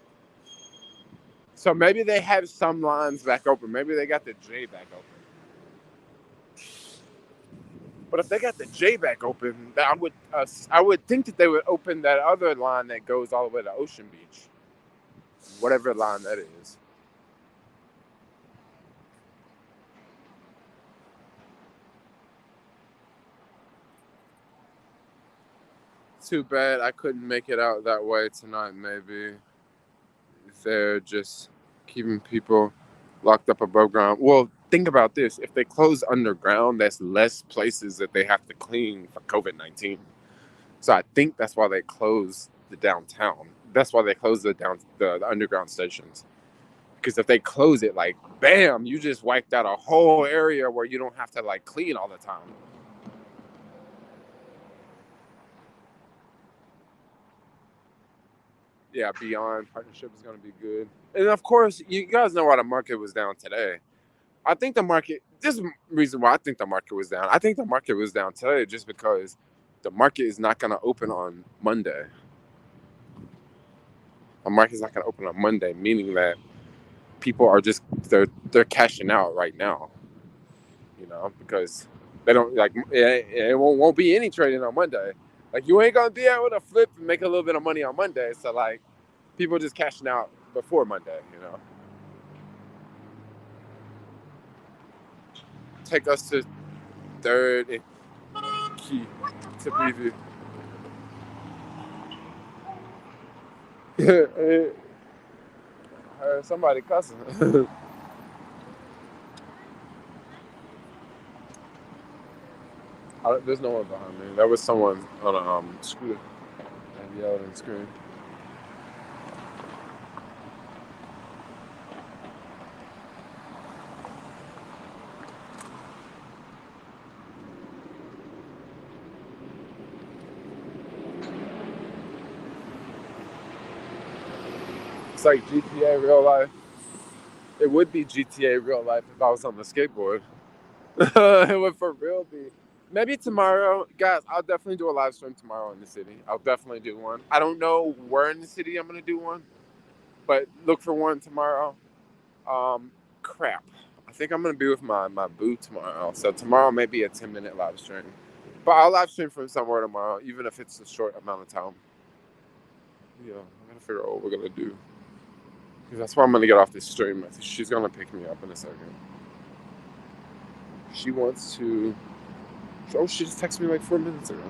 So maybe they have some lines back open. Maybe they got the J back open. But if they got the J back open, I would think that they would open that other line that goes all the way to Ocean Beach, whatever line that is. Too bad I couldn't make it out that way tonight. Maybe they're just keeping people locked up above ground. Well, think about this. If they close underground, that's less places that they have to clean for COVID-19. So I think that's why they closed the downtown. That's why they closed the underground stations. Because if they close it, like, bam, you just wiped out a whole area where you don't have to like clean all the time. Yeah, Beyond partnership is going to be good. And of course, you guys know why the market was down today. I think the market, this is the reason why I think the market was down. I think the market was down today just because the market is not going to open on Monday. The market is not going to open on Monday, meaning that people are just, they're cashing out right now, you know, because they don't, like, it won't be any trading on Monday. Like, you ain't going to be able to flip and make a little bit of money on Monday. So, like, people just cashing out before Monday, you know. Take us to third key to preview. I heard somebody cussing. There's no one behind me. There was someone on a scooter and yelled and screamed. It's like GTA real life. It would be GTA real life if I was on the skateboard. It would for real be. Maybe tomorrow, guys, I'll definitely do a live stream tomorrow in the city. I'll definitely do one. I don't know where in the city I'm going to do one, but look for one tomorrow. Crap. I think I'm going to be with my boo tomorrow. So tomorrow may be a 10-minute live stream. But I'll live stream from somewhere tomorrow, even if it's a short amount of time. Yeah, I'm going to figure out what we're going to do. Because that's why I'm going to get off this stream. I think she's going to pick me up in a second. She wants to... Oh, she just texted me like 4 minutes ago.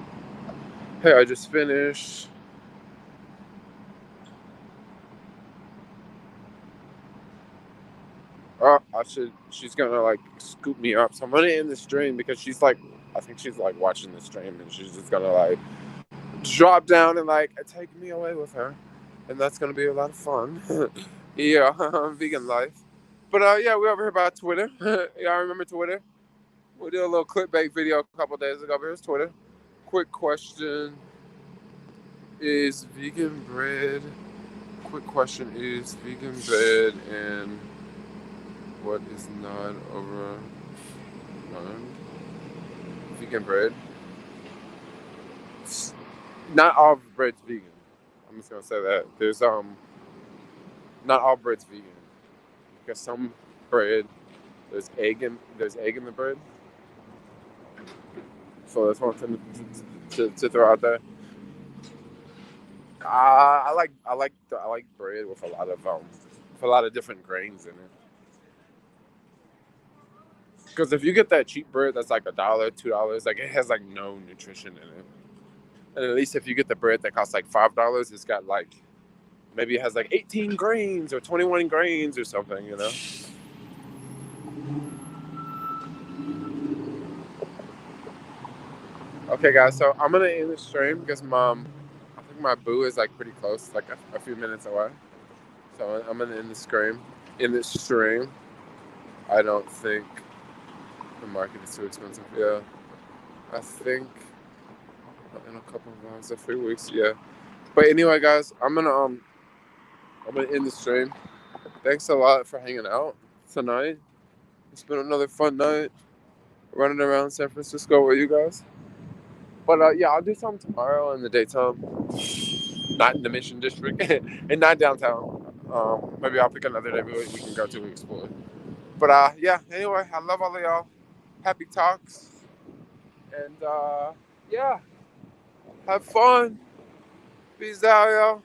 Hey, I just finished. Oh, she's gonna like scoop me up. So I'm gonna end the stream because she's like, I think she's like watching the stream and she's just gonna like drop down and like take me away with her. And that's gonna be a lot of fun. Yeah, vegan life. But yeah, we over here about Twitter. Y'all remember Twitter? We did a little clickbait video a couple days ago. Here's Twitter. Quick question. Is vegan bread... Quick question. Is vegan bread and what is not overrun? Vegan bread? Not all bread's vegan. I'm just gonna say that. There's not all bread's vegan. Because some bread, there's egg in the bread. So that's one thing to throw out there. I like bread with a lot of different grains in it. Because if you get that cheap bread that's like $1, $2, like it has like no nutrition in it. And at least if you get the bread that costs like $5, it's got like maybe it has like 18 grains or 21 grains or something, you know. Okay, guys, so I'm gonna end the stream because I think my boo is like pretty close, like a few minutes away. So I'm gonna end the stream. I don't think the market is too expensive. Yeah, I think in a couple of months, a few weeks. Yeah, but anyway, guys, I'm gonna end the stream. Thanks a lot for hanging out tonight. It's been another fun night running around San Francisco with you guys. But yeah, I'll do something tomorrow in the daytime. Not in the Mission District and not downtown. Maybe I'll pick another day we can go to explore. But yeah, anyway, I love all of y'all. Happy talks. And yeah, have fun. Peace out, y'all.